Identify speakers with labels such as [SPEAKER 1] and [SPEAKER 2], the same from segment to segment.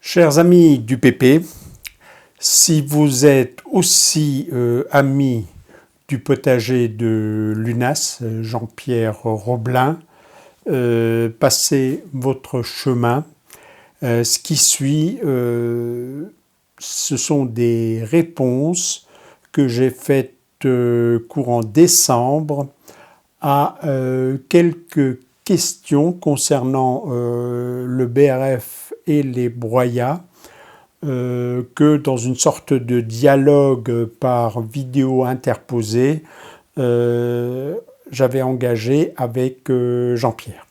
[SPEAKER 1] Chers amis du PP, si vous êtes aussi amis du potager de Lunas, Jean-Pierre Roblin, passez votre chemin. Ce qui suit, ce sont des réponses que j'ai faites courant décembre à quelques questions concernant le BRF et les broyats, que dans une sorte de dialogue par vidéo interposée, j'avais engagé avec Jean-Pierre.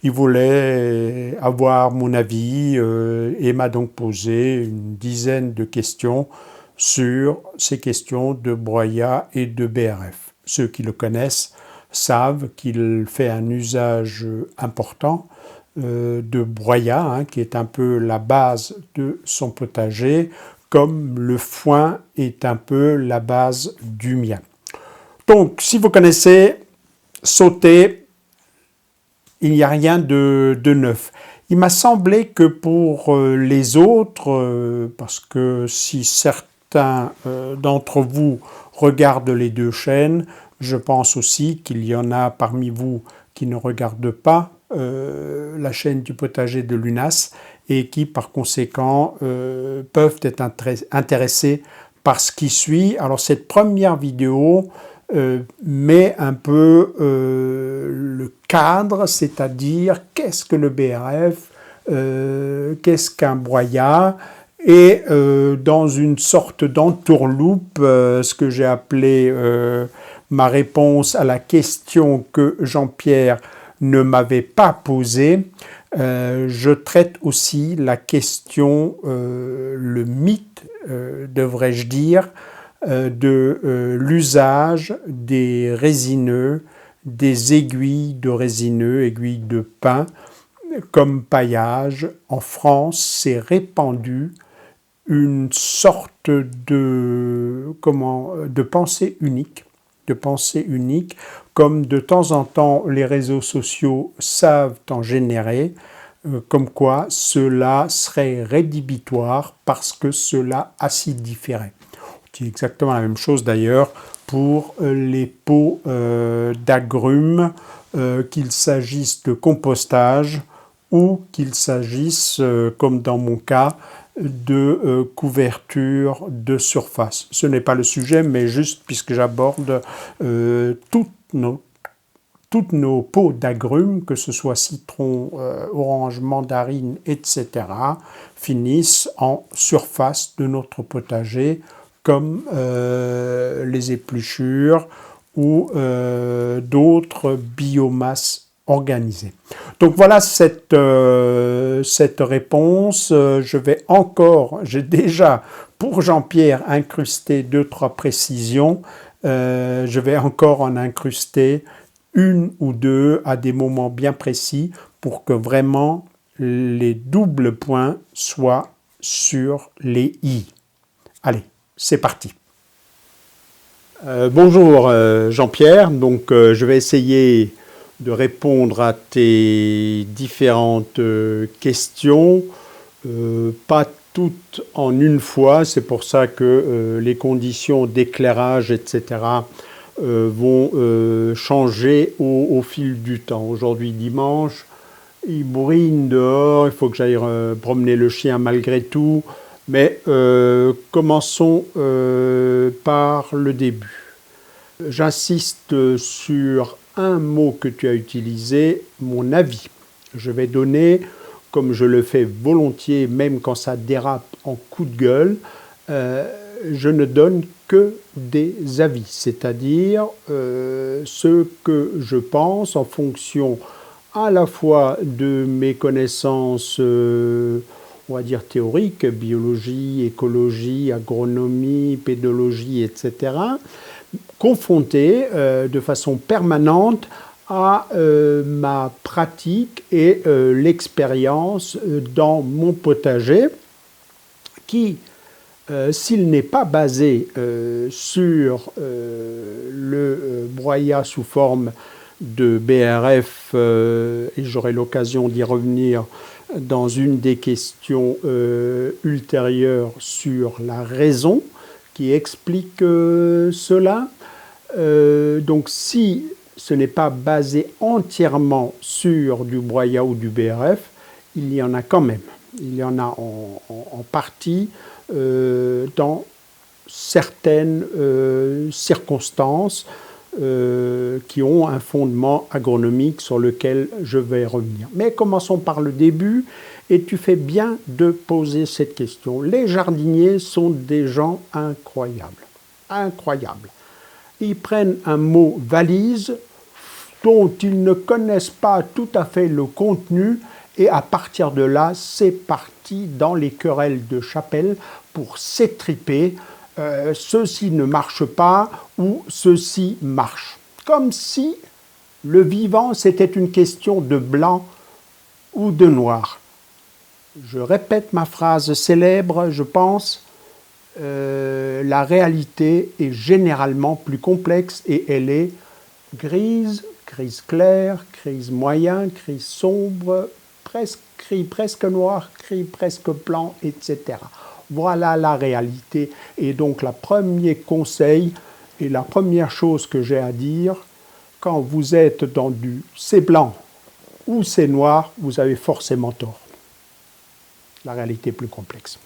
[SPEAKER 1] Il voulait avoir mon avis et m'a donc posé une dizaine de questions sur ces questions de broyat et de BRF. Ceux qui le connaissent savent qu'il fait un usage important de broyat, qui est un peu la base de son potager, comme le foin est un peu la base du mien. Donc, si vous connaissez, sautez, il n'y a rien de neuf. Il m'a semblé que pour les autres, parce que si certains d'entre vous regardent les deux chaînes, je pense aussi qu'il y en a parmi vous qui ne regardent pas la chaîne du potager de Lunas et qui par conséquent peuvent être intéressés par ce qui suit. Alors cette première vidéo met un peu le cadre, c'est-à-dire qu'est-ce que le BRF, qu'est-ce qu'un broyat, et dans une sorte d'entourloupe, ce que j'ai appelé ma réponse à la question que Jean-Pierre ne m'avait pas posée, je traite aussi la question, le mythe, devrais-je dire, de l'usage des résineux, des aiguilles de résineux, aiguilles de pin, comme paillage. En France, c'est répandu une sorte de pensée unique, comme de temps en temps les réseaux sociaux savent en générer, comme quoi cela serait rédhibitoire parce que cela acidifierait. C'est exactement la même chose d'ailleurs pour les pots d'agrumes, qu'il s'agisse de compostage ou qu'il s'agisse, comme dans mon cas, de couverture de surface. Ce n'est pas le sujet, mais juste puisque j'aborde toutes nos pots d'agrumes, que ce soit citron, orange, mandarine, etc., finissent en surface de notre potager, comme les épluchures ou d'autres biomasses organisées. Donc voilà cette réponse. J'ai déjà pour Jean-Pierre incrusté 2-3 précisions. Je vais encore en incruster une ou deux à des moments bien précis pour que vraiment les doubles points soient sur les i. Allez, c'est parti. Bonjour Jean-Pierre, donc je vais essayer de répondre à tes différentes questions, pas toutes en une fois, c'est pour ça que les conditions d'éclairage, etc., vont changer au fil du temps. Aujourd'hui dimanche, il bourrine dehors, il faut que j'aille promener le chien malgré tout, mais commençons par le début. J'insiste sur un mot que tu as utilisé, mon avis. Je vais donner, comme je le fais volontiers, même quand ça dérape en coup de gueule, je ne donne que des avis, c'est-à-dire ce que je pense en fonction à la fois de mes connaissances, on va dire théoriques, biologie, écologie, agronomie, pédologie, etc., confrontées de façon permanente à ma pratique et l'expérience dans mon potager qui, s'il n'est pas basé sur le broyat sous forme de BRF, et j'aurai l'occasion d'y revenir dans une des questions ultérieures sur la raison qui explique cela. Donc si ce n'est pas basé entièrement sur du broyat ou du BRF, il y en a quand même. Il y en a en partie dans certaines circonstances qui ont un fondement agronomique sur lequel je vais revenir. Mais commençons par le début, et tu fais bien de poser cette question. Les jardiniers sont des gens incroyables. Incroyables. Ils prennent un mot valise dont ils ne connaissent pas tout à fait le contenu, et à partir de là, c'est parti dans les querelles de chapelle pour s'étriper. Ceci ne marche pas ou ceci marche. Comme si le vivant, c'était une question de blanc ou de noir. Je répète ma phrase célèbre, je pense, la réalité est généralement plus complexe et elle est grise, grise claire, grise moyen, grise sombre, gris presque noir, gris presque blanc, etc. Voilà la réalité. Et donc, le premier conseil et la première chose que j'ai à dire, quand vous êtes dans du c'est blanc ou c'est noir, vous avez forcément tort. La réalité est plus complexe.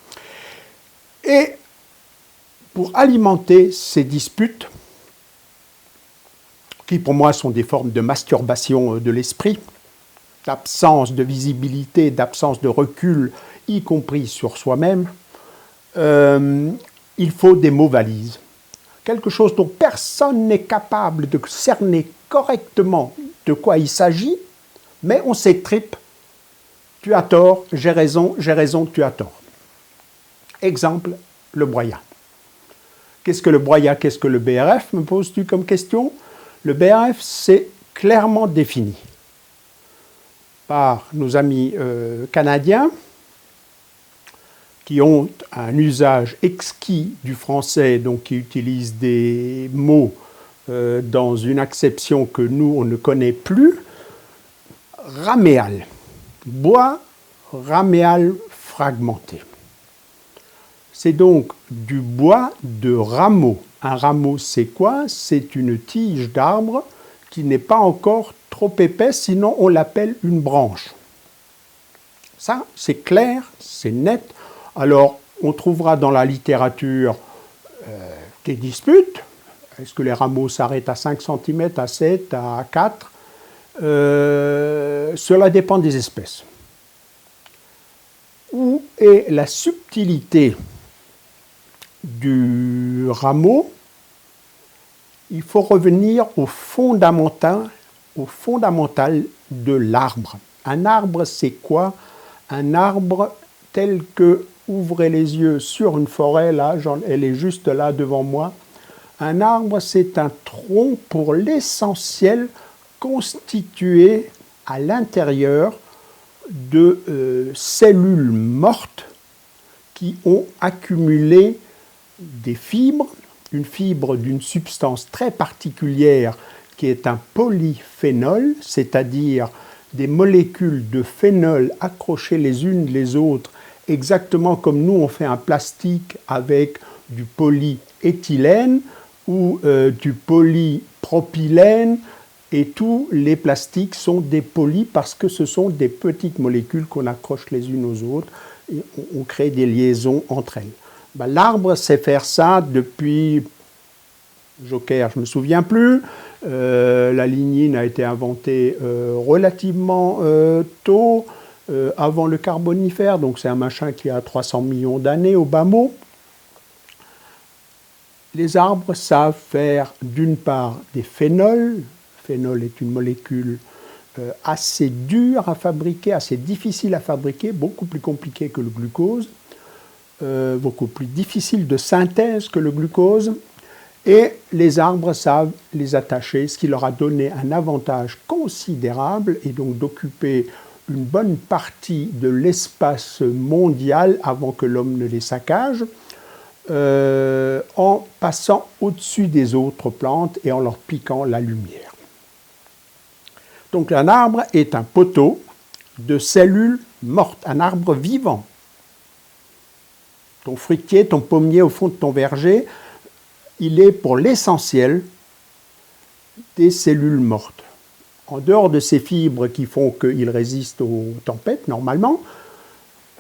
[SPEAKER 1] Et pour alimenter ces disputes, qui pour moi sont des formes de masturbation de l'esprit, d'absence de visibilité, d'absence de recul, y compris sur soi-même, il faut des mots valises. Quelque chose dont personne n'est capable de cerner correctement de quoi il s'agit, mais on s'étripe. Tu as tort, j'ai raison, tu as tort. Exemple, le broyat. Qu'est-ce que le broyat, qu'est-ce que le BRF, me poses-tu comme question? Le BRF, c'est clairement défini par nos amis canadiens, qui ont un usage exquis du français, donc qui utilisent des mots dans une acception que nous, on ne connaît plus. Raméal, bois raméal fragmenté. C'est donc du bois de rameau. Un rameau, c'est quoi? C'est une tige d'arbre qui n'est pas encore trop épaisse, sinon on l'appelle une branche. Ça, c'est clair, c'est net. Alors, on trouvera dans la littérature des disputes. Est-ce que les rameaux s'arrêtent à 5 cm, à 7, à 4 Cela dépend des espèces. Où est la subtilité du rameau? Il faut revenir au fondamental de l'arbre. Un arbre, c'est quoi? Un arbre tel que, ouvrez les yeux sur une forêt, là, elle est juste là devant moi. Un arbre, c'est un tronc pour l'essentiel constitué à l'intérieur de cellules mortes qui ont accumulé des fibres, une fibre d'une substance très particulière qui est un polyphénol, c'est-à-dire des molécules de phénol accrochées les unes les autres, exactement comme nous on fait un plastique avec du polyéthylène ou du polypropylène, et tous les plastiques sont des polys parce que ce sont des petites molécules qu'on accroche les unes aux autres et on crée des liaisons entre elles. Ben, l'arbre sait faire ça depuis, Joker, je ne me souviens plus, la lignine a été inventée relativement tôt, avant le Carbonifère, donc c'est un machin qui a 300 millions d'années au bas mot. Les arbres savent faire d'une part des phénols. Le phénol est une molécule assez dure à fabriquer, assez difficile à fabriquer, beaucoup plus compliquée que le glucose, beaucoup plus difficile de synthèse que le glucose. Et les arbres savent les attacher, ce qui leur a donné un avantage considérable, et donc d'occuper une bonne partie de l'espace mondial avant que l'homme ne les saccage, en passant au-dessus des autres plantes et en leur piquant la lumière. Donc un arbre est un poteau de cellules mortes, un arbre vivant. Ton fruitier, ton pommier au fond de ton verger, il est pour l'essentiel des cellules mortes. En dehors de ces fibres qui font qu'il résiste aux tempêtes, normalement,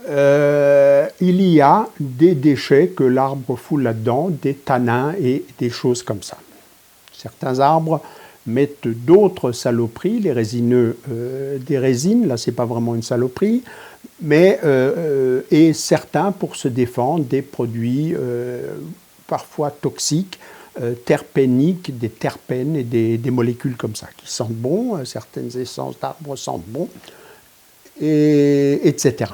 [SPEAKER 1] il y a des déchets que l'arbre fout là-dedans, des tanins et des choses comme ça. Certains arbres mettent d'autres saloperies, les résineux, des résines, là c'est pas vraiment une saloperie, mais et certains pour se défendre des produits parfois toxiques, terpéniques, des terpènes et des molécules comme ça qui sentent bon, certaines essences d'arbres sentent bon, etc.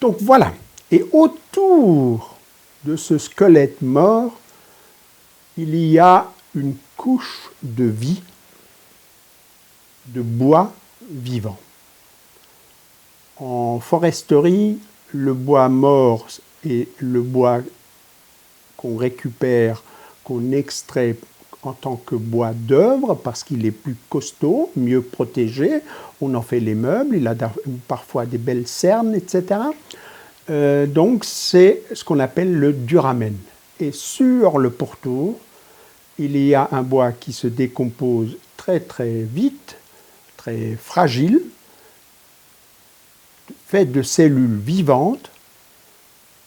[SPEAKER 1] Donc voilà, et autour de ce squelette mort, il y a une couche de vie, de bois vivant. En foresterie, le bois mort est le bois qu'on récupère, qu'on extrait en tant que bois d'œuvre parce qu'il est plus costaud, mieux protégé. On en fait les meubles, il a parfois des belles cernes, etc. Donc c'est ce qu'on appelle le duramen. Et sur le pourtour, il y a un bois qui se décompose très très vite, très fragile, fait de cellules vivantes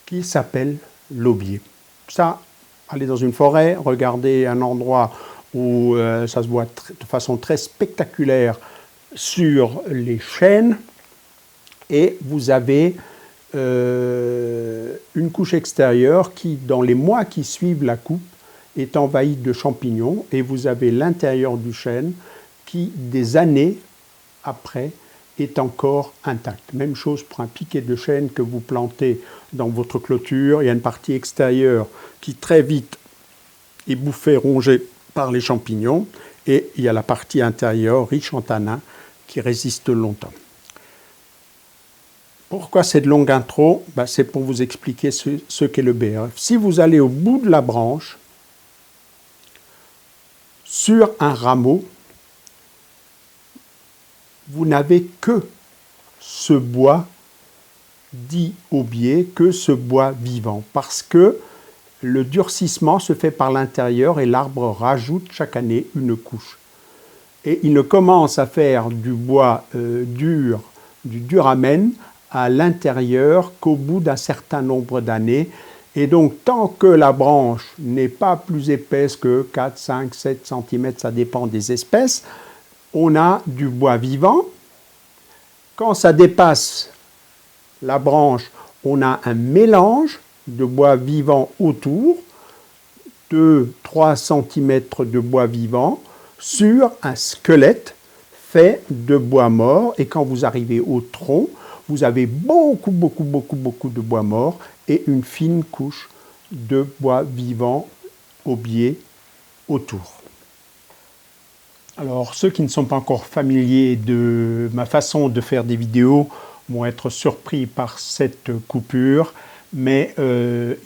[SPEAKER 1] qui s'appelle l'aubier. Ça, allez dans une forêt, regardez un endroit où ça se voit de façon très spectaculaire sur les chênes et vous avez une couche extérieure qui, dans les mois qui suivent la coupe, est envahie de champignons et vous avez l'intérieur du chêne qui, des années après, est encore intact. Même chose pour un piquet de chêne que vous plantez dans votre clôture. Il y a une partie extérieure qui très vite est bouffée, rongée par les champignons et il y a la partie intérieure riche en tanins qui résiste longtemps. Pourquoi cette longue intro? C'est pour vous expliquer ce qu'est le BRF. Si vous allez au bout de la branche, sur un rameau, vous n'avez que ce bois dit aubier, que ce bois vivant, parce que le durcissement se fait par l'intérieur et l'arbre rajoute chaque année une couche. Et il ne commence à faire du bois dur, du duramen, à l'intérieur qu'au bout d'un certain nombre d'années. Et donc, tant que la branche n'est pas plus épaisse que 4, 5, 7 cm, ça dépend des espèces, on a du bois vivant. Quand ça dépasse la branche, on a un mélange de bois vivant autour, 2-3 cm de bois vivant, sur un squelette fait de bois mort. Et quand vous arrivez au tronc, vous avez beaucoup de bois mort et une fine couche de bois vivant aubier autour. Alors, ceux qui ne sont pas encore familiers de ma façon de faire des vidéos vont être surpris par cette coupure, mais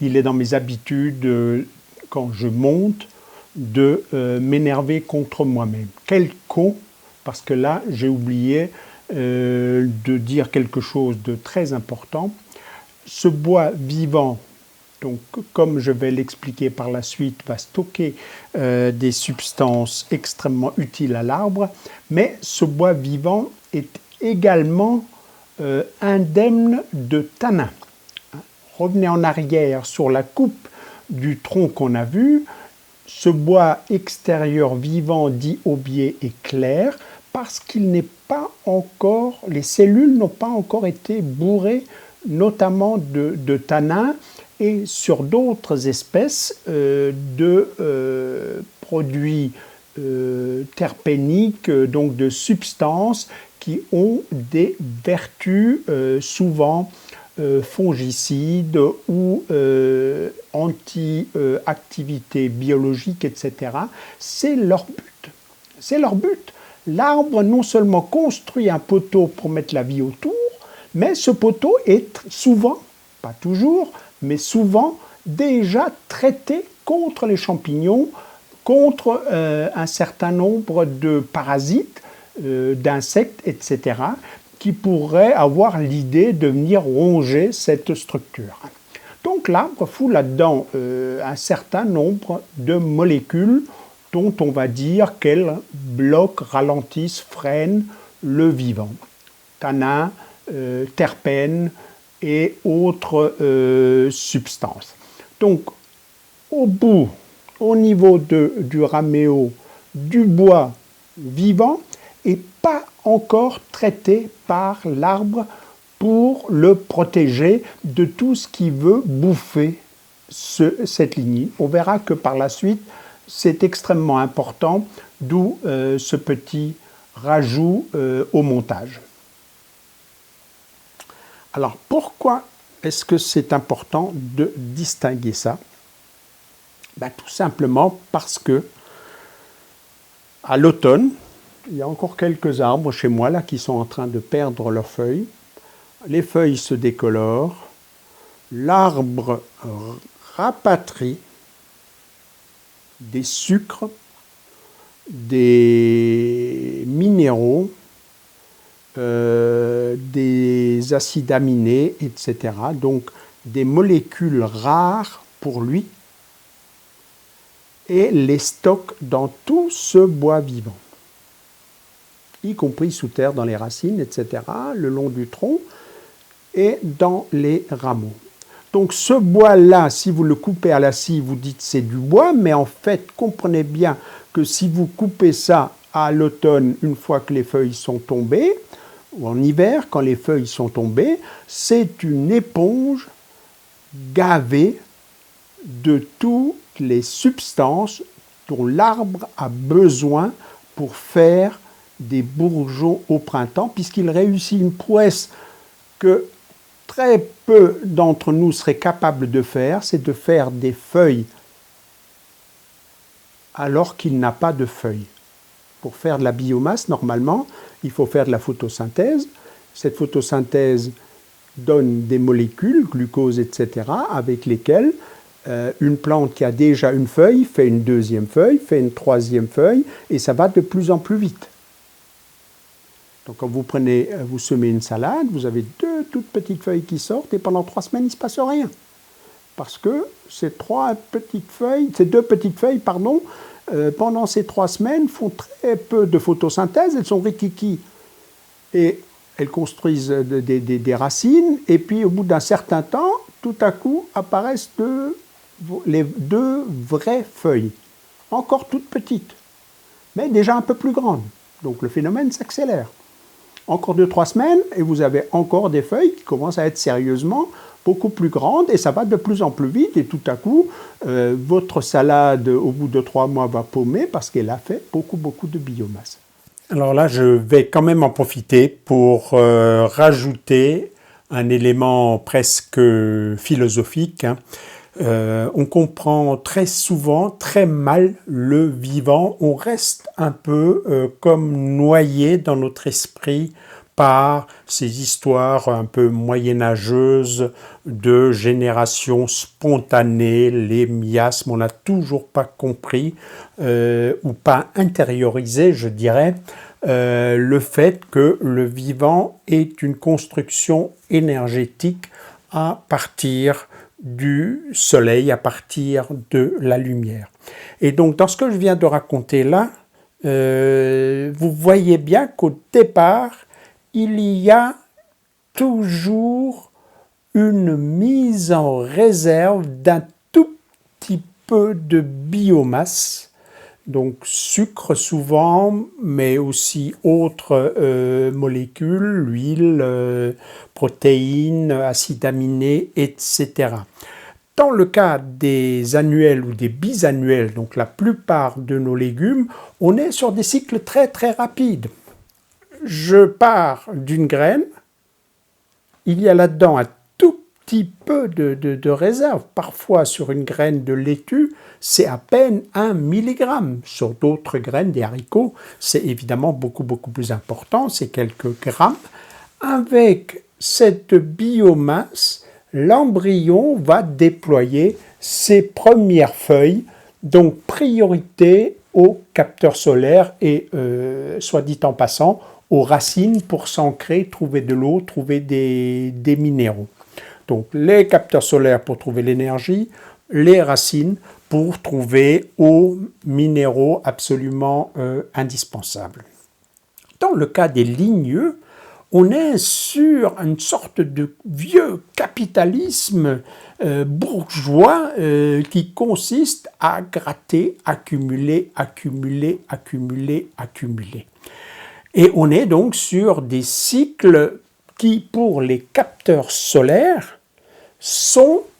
[SPEAKER 1] il est dans mes habitudes, quand je monte, de m'énerver contre moi-même. Quel con, parce que là, j'ai oublié de dire quelque chose de très important. Ce bois vivant, donc, comme je vais l'expliquer par la suite, va stocker des substances extrêmement utiles à l'arbre, mais ce bois vivant est également indemne de tanins. Revenez en arrière sur la coupe du tronc qu'on a vu. Ce bois extérieur vivant dit aubier est clair parce qu'il n'est pas encore, les cellules n'ont pas encore été bourrées, notamment de tanins et sur d'autres espèces de produits terpéniques, donc de substances qui ont des vertus souvent fongicides ou anti-activité biologique, etc. C'est leur but. C'est leur but. L'arbre non seulement construit un poteau pour mettre la vie autour, mais ce poteau est souvent, pas toujours, mais souvent déjà traité contre les champignons, contre un certain nombre de parasites d'insectes, etc., qui pourraient avoir l'idée de venir ronger cette structure. Donc l'arbre fout là-dedans un certain nombre de molécules dont on va dire qu'elles bloquent, ralentissent, freinent le vivant. Tanins, terpènes et autres substances. Donc au niveau du raméo, du bois vivant n'est pas encore traité par l'arbre pour le protéger de tout ce qui veut bouffer cette lignine. On verra que par la suite, c'est extrêmement important, d'où ce petit rajout au montage. Alors pourquoi est-ce que c'est important de distinguer ça? Tout simplement parce que à l'automne, il y a encore quelques arbres chez moi là qui sont en train de perdre leurs feuilles. Les feuilles se décolorent, l'arbre rapatrie des sucres, des minéraux, des acides aminés, etc. Donc des molécules rares pour lui, et les stocke dans tout ce bois vivant, y compris sous terre, dans les racines, etc., le long du tronc et dans les rameaux. Donc ce bois-là, si vous le coupez à la scie, vous dites c'est du bois, mais en fait, comprenez bien que si vous coupez ça à l'automne, une fois que les feuilles sont tombées, ou en hiver, quand les feuilles sont tombées, c'est une éponge gavée de toutes les substances dont l'arbre a besoin pour faire des bourgeons au printemps, puisqu'il réussit une prouesse que très peu d'entre nous seraient capables de faire, c'est de faire des feuilles alors qu'il n'a pas de feuilles. Pour faire de la biomasse, normalement, il faut faire de la photosynthèse. Cette photosynthèse donne des molécules, glucose, etc., avec lesquelles une plante qui a déjà une feuille fait une deuxième feuille, fait une troisième feuille, et ça va de plus en plus vite. Donc quand vous semez une salade, vous avez 2 toutes petites feuilles qui sortent, et pendant 3 semaines, il ne se passe rien. Parce que ces 2 petites feuilles, pendant ces 3 semaines, font très peu de photosynthèse, elles sont rikiki. Et elles construisent des racines, et puis au bout d'un certain temps, tout à coup, apparaissent les 2 vraies feuilles, encore toutes petites, mais déjà un peu plus grandes. Donc le phénomène s'accélère. Encore 2-3 semaines, et vous avez encore des feuilles qui commencent à être sérieusement beaucoup plus grandes, et ça va de plus en plus vite, et tout à coup, votre salade, au bout de 3 mois, va paumer parce qu'elle a fait beaucoup de biomasse. Alors là, je vais quand même en profiter pour rajouter un élément presque philosophique. On comprend très souvent, très mal le vivant. On reste un peu comme noyé dans notre esprit par ces histoires un peu moyenâgeuses de génération spontanée, les miasmes. On n'a toujours pas compris ou pas intériorisé, je dirais, le fait que le vivant est une construction énergétique à partir du soleil, à partir de la lumière. Et donc, dans ce que je viens de raconter là, vous voyez bien qu'au départ, il y a toujours une mise en réserve d'un tout petit peu de biomasse, donc sucre souvent, mais aussi autres molécules, l'huile, protéines, acides aminés, etc. Dans le cas des annuels ou des bisannuels, donc la plupart de nos légumes, on est sur des cycles très rapides. Je pars d'une graine, il y a là-dedans un tout petit peu de réserve. Parfois, sur une graine de laitue, c'est à peine 1 milligramme. Sur d'autres graines, des haricots, c'est évidemment beaucoup plus important, c'est quelques grammes. Avec cette biomasse, l'embryon va déployer ses premières feuilles, donc priorité aux capteurs solaires et, soit dit en passant, aux racines pour s'ancrer, trouver de l'eau, trouver des minéraux. Donc les capteurs solaires pour trouver l'énergie, les racines pour trouver eau, minéraux absolument indispensables. Dans le cas des ligneux, on est sur une sorte de vieux capitalisme bourgeois qui consiste à gratter, accumuler, accumuler, accumuler, accumuler. Et on est donc sur des cycles qui, pour les capteurs solaires,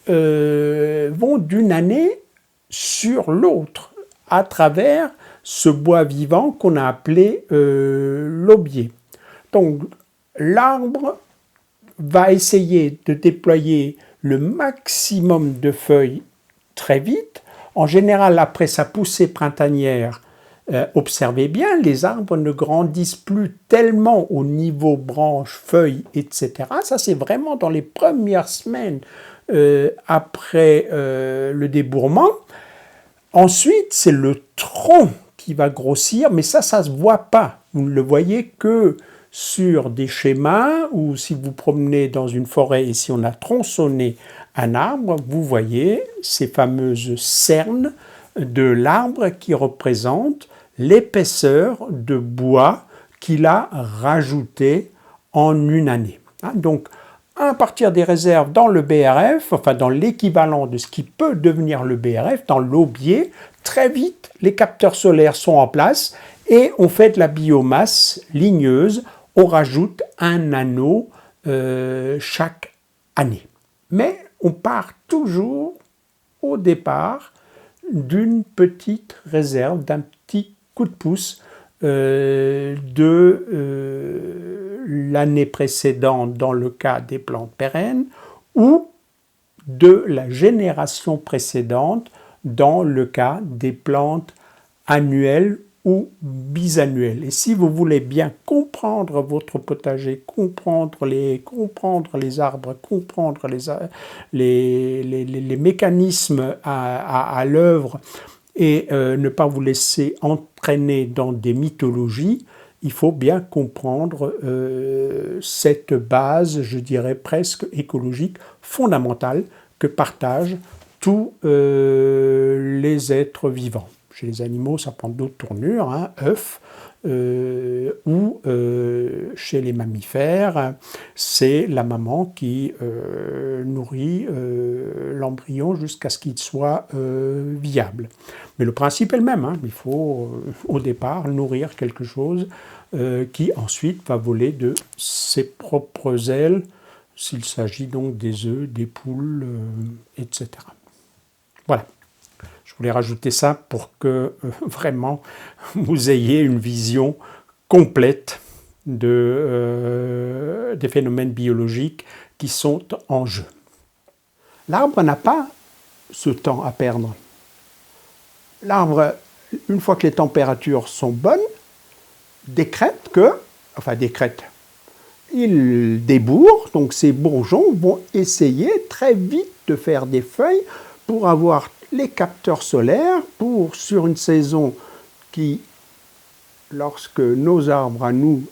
[SPEAKER 1] vont d'une année sur l'autre à travers ce bois vivant qu'on a appelé l'aubier. Donc l'arbre va essayer de déployer le maximum de feuilles très vite. En général, après sa poussée printanière, observez bien, les arbres ne grandissent plus tellement au niveau branches, feuilles, etc. Ça, c'est vraiment dans les premières semaines après le débourrement. Ensuite, c'est le tronc qui va grossir, mais ça ne se voit pas. Vous ne le voyez que sur des schémas ou si vous promenez dans une forêt et si on a tronçonné un arbre, vous voyez ces fameuses cernes de l'arbre qui représentent l'épaisseur de bois qu'il a rajouté en une année. Donc, à partir des réserves dans le BRF, enfin dans l'équivalent de ce qui peut devenir le BRF, dans l'aubier, très vite, les capteurs solaires sont en place et on fait de la biomasse ligneuse, on rajoute un anneau chaque année. Mais on part toujours au départ d'une petite réserve, d'un petit coup de pouce l'année précédente dans le cas des plantes pérennes ou de la génération précédente dans le cas des plantes annuelles ou bisannuelles. Et si vous voulez bien comprendre votre potager, comprendre les arbres, comprendre les mécanismes à l'œuvre et ne pas vous laisser entraîner dans des mythologies, il faut bien comprendre cette base, je dirais presque écologique, fondamentale que partagent tous les êtres vivants. Chez les animaux, ça prend d'autres tournures, œufs, ou chez les mammifères, c'est la maman qui nourrit l'embryon jusqu'à ce qu'il soit viable. Mais le principe est le même, il faut au départ nourrir quelque chose qui ensuite va voler de ses propres ailes, s'il s'agit donc des œufs, des poules, etc. Voilà. Je voulais rajouter ça pour que vraiment vous ayez une vision complète des phénomènes biologiques qui sont en jeu. L'arbre n'a pas ce temps à perdre. L'arbre, une fois que les températures sont bonnes, il débourre, donc ces bourgeons vont essayer très vite de faire des feuilles pour avoir les capteurs solaires sur une saison qui, lorsque nos arbres à nous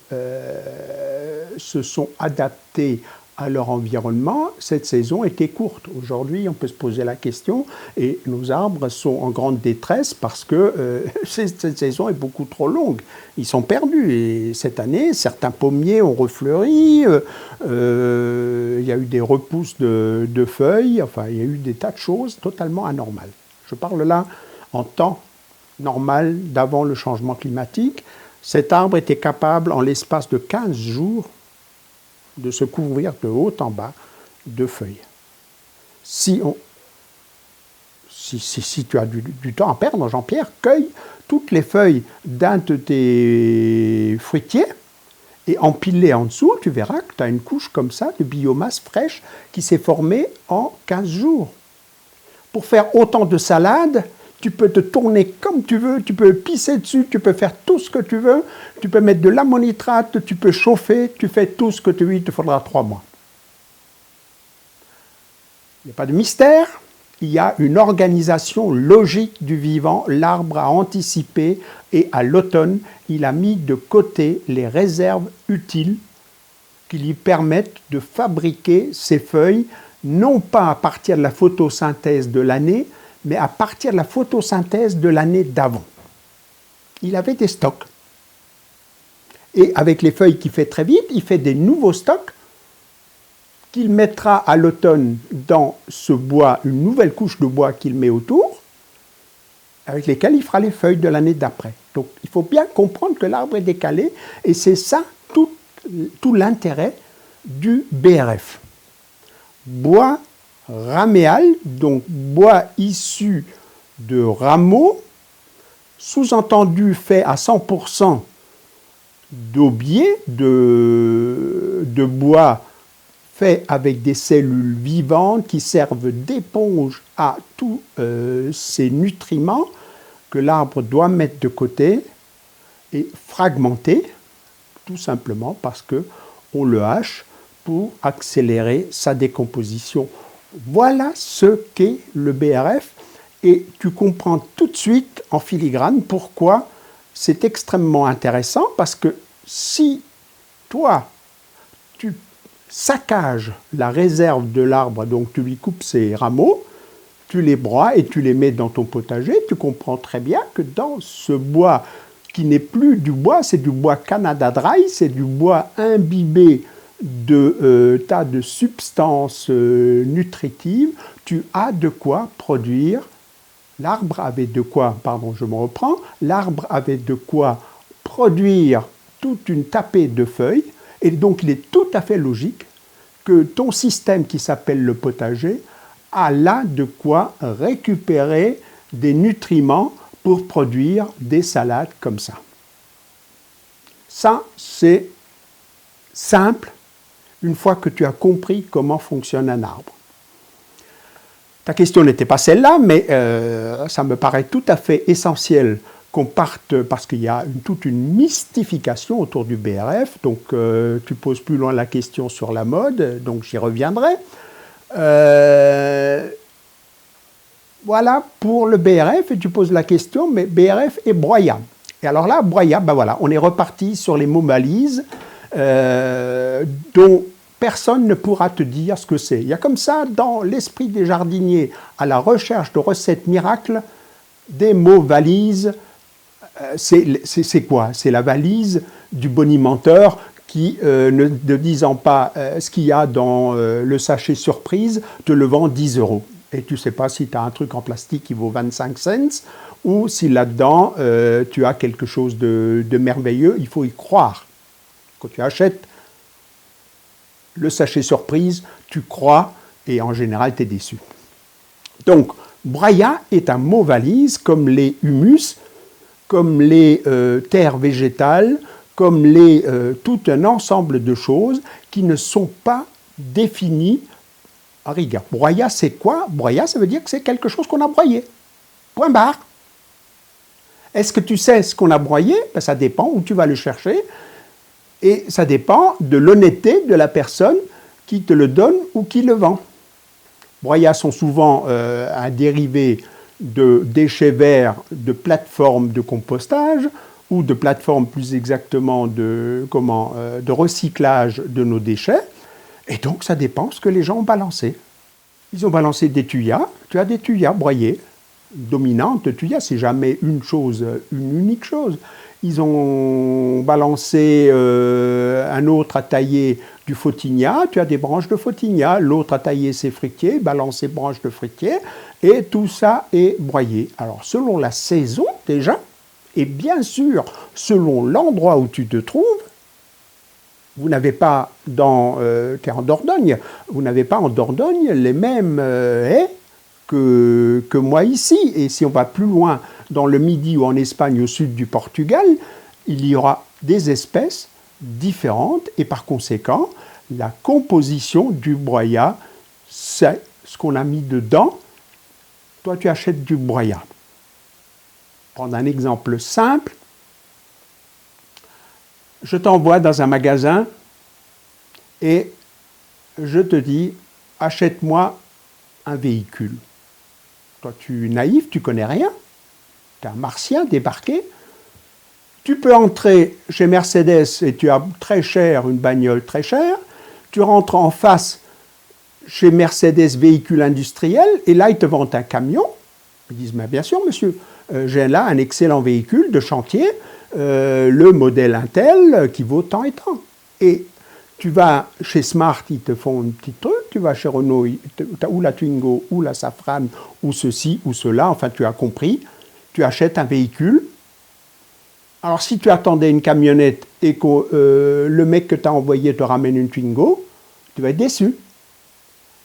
[SPEAKER 1] se sont adaptés à leur environnement, cette saison était courte. Aujourd'hui, on peut se poser la question et nos arbres sont en grande détresse parce que cette saison est beaucoup trop longue. Ils sont perdus et cette année, certains pommiers ont refleuri, il y a eu des repousses de feuilles, enfin il y a eu des tas de choses totalement anormales. Je parle là en temps normal d'avant le changement climatique. Cet arbre était capable en l'espace de 15 jours de se couvrir de haut en bas de feuilles. Si tu as du temps à perdre, Jean-Pierre, cueille toutes les feuilles d'un de tes fruitiers et empile-les en dessous, tu verras que tu as une couche comme ça de biomasse fraîche qui s'est formée en 15 jours. Pour faire autant de salades, tu peux te tourner comme tu veux, tu peux pisser dessus, tu peux faire tout ce que tu veux, tu peux mettre de l'ammonitrate, tu peux chauffer, tu fais tout ce que tu veux, il te faudra 3 mois. Il n'y a pas de mystère, il y a une organisation logique du vivant. L'arbre a anticipé et à l'automne, il a mis de côté les réserves utiles qui lui permettent de fabriquer ses feuilles, non pas à partir de la photosynthèse de l'année, mais à partir de la photosynthèse de l'année d'avant. Il avait des stocks. Et avec les feuilles qu'il fait très vite, il fait des nouveaux stocks qu'il mettra à l'automne dans ce bois, une nouvelle couche de bois qu'il met autour, avec lesquelles il fera les feuilles de l'année d'après. Donc il faut bien comprendre que l'arbre est décalé, et c'est ça tout l'intérêt du BRF. Bois raméal, donc bois issu de rameaux, sous-entendu fait à 100% d'aubier, de bois fait avec des cellules vivantes qui servent d'éponge à tous ces nutriments que l'arbre doit mettre de côté et fragmenter, tout simplement parce qu'on le hache pour accélérer sa décomposition. Voilà ce qu'est le BRF, et tu comprends tout de suite en filigrane pourquoi c'est extrêmement intéressant, parce que si toi, tu saccages la réserve de l'arbre, donc tu lui coupes ses rameaux, tu les broies et tu les mets dans ton potager, tu comprends très bien que dans ce bois qui n'est plus du bois, c'est du bois Canada Dry, c'est du bois imbibé de tas de substances nutritives, tu as de quoi produire. L'arbre avait de quoi, l'arbre avait de quoi produire toute une tapée de feuilles, et donc il est tout à fait logique que ton système qui s'appelle le potager a là de quoi récupérer des nutriments pour produire des salades comme ça. Ça, c'est simple une fois que tu as compris comment fonctionne un arbre. Ta question n'était pas celle-là, mais ça me paraît tout à fait essentiel qu'on parte, parce qu'il y a toute une mystification autour du BRF. Donc, tu poses plus loin la question sur la mode, donc j'y reviendrai. Voilà pour le BRF, et tu poses la question, mais BRF et broyat. Et alors là, broyat, ben voilà, on est reparti sur les mots valises dont personne ne pourra te dire ce que c'est. Il y a comme ça, dans l'esprit des jardiniers, à la recherche de recettes miracles, des mots valises. C'est quoi? C'est la valise du bonimenteur qui, ne disant pas ce qu'il y a dans le sachet surprise, te le vend 10 €. Et tu ne sais pas si tu as un truc en plastique qui vaut 25 cents ou si là-dedans, tu as quelque chose de merveilleux. Il faut y croire. Quand tu achètes le sachet surprise, tu crois et en général, tu es déçu. Donc, broyat est un mot valise comme les humus, comme les terres végétales, comme tout un ensemble de choses qui ne sont pas définies à rigueur. Broyat, c'est quoi? Broyat, ça veut dire que c'est quelque chose qu'on a broyé. Point barre. Est-ce que tu sais ce qu'on a broyé? Ben, ça dépend où tu vas le chercher. Et ça dépend de l'honnêteté de la personne qui te le donne ou qui le vend. Broyats sont souvent un dérivé de déchets verts de plateformes de compostage ou de plateformes plus exactement de recyclage de nos déchets. Et donc ça dépend ce que les gens ont balancé. Ils ont balancé des tuyas, tu as des tuyas broyés. Dominante tuyas, c'est jamais une unique chose. Ils ont balancé un autre à tailler du photinia, tu as des branches de photinia, l'autre a taillé ses fruitiers, balancé branches de fruitiers, et tout ça est broyé. Alors selon la saison déjà, et bien sûr selon l'endroit où tu te trouves, vous n'avez pas tu es en Dordogne, vous n'avez pas en Dordogne les mêmes haies que moi ici. Et si on va plus loin dans le Midi ou en Espagne au sud du Portugal, il y aura des espèces différentes et par conséquent, la composition du broyat, c'est ce qu'on a mis dedans. Toi, tu achètes du broyat. Prendre un exemple simple. Je t'envoie dans un magasin et je te dis, achète-moi un véhicule. Toi, tu es naïf, tu connais rien. Tu es un martien débarqué. Tu peux entrer chez Mercedes et tu as très cher, une bagnole très chère. Tu rentres en face chez Mercedes véhicule industriel et là, ils te vendent un camion. Ils disent, mais bien sûr, monsieur, j'ai là un excellent véhicule de chantier, le modèle Intel qui vaut tant et tant. Et tu vas chez Smart, ils te font un petit truc. Tu vas chez Renault, tu as ou la Twingo, ou la Safran, ou ceci, ou cela. Enfin, tu as compris. Tu achètes un véhicule. Alors, si tu attendais une camionnette et que le mec que tu as envoyé te ramène une Twingo, tu vas être déçu.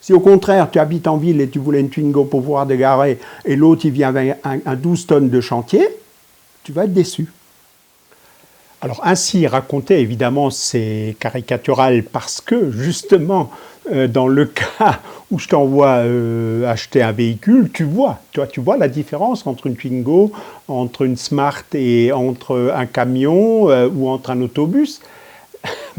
[SPEAKER 1] Si au contraire, tu habites en ville et tu voulais une Twingo pour pouvoir te garer et l'autre, il vient avec un 12 tonnes de chantier, tu vas être déçu. Alors, ainsi raconté, évidemment, c'est caricatural parce que, justement, dans le cas où je t'envoie acheter un véhicule, tu vois la différence entre une Twingo, entre une Smart et entre un camion ou entre un autobus.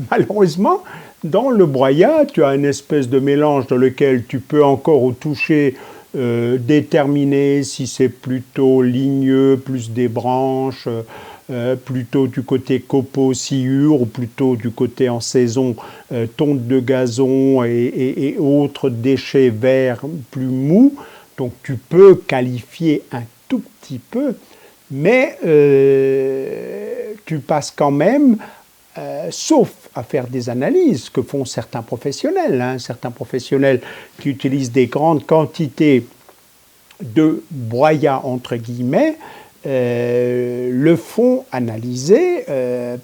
[SPEAKER 1] Malheureusement, dans le broyat, tu as une espèce de mélange dans lequel tu peux encore au toucher déterminer si c'est plutôt ligneux, plus des branches, plutôt du côté copeaux, sciure, ou plutôt du côté en saison, tonte de gazon et autres déchets verts plus mous. Donc tu peux qualifier un tout petit peu, mais tu passes quand même, sauf à faire des analyses que font certains professionnels, certains professionnels qui utilisent des grandes quantités de broyat entre guillemets, le font analyser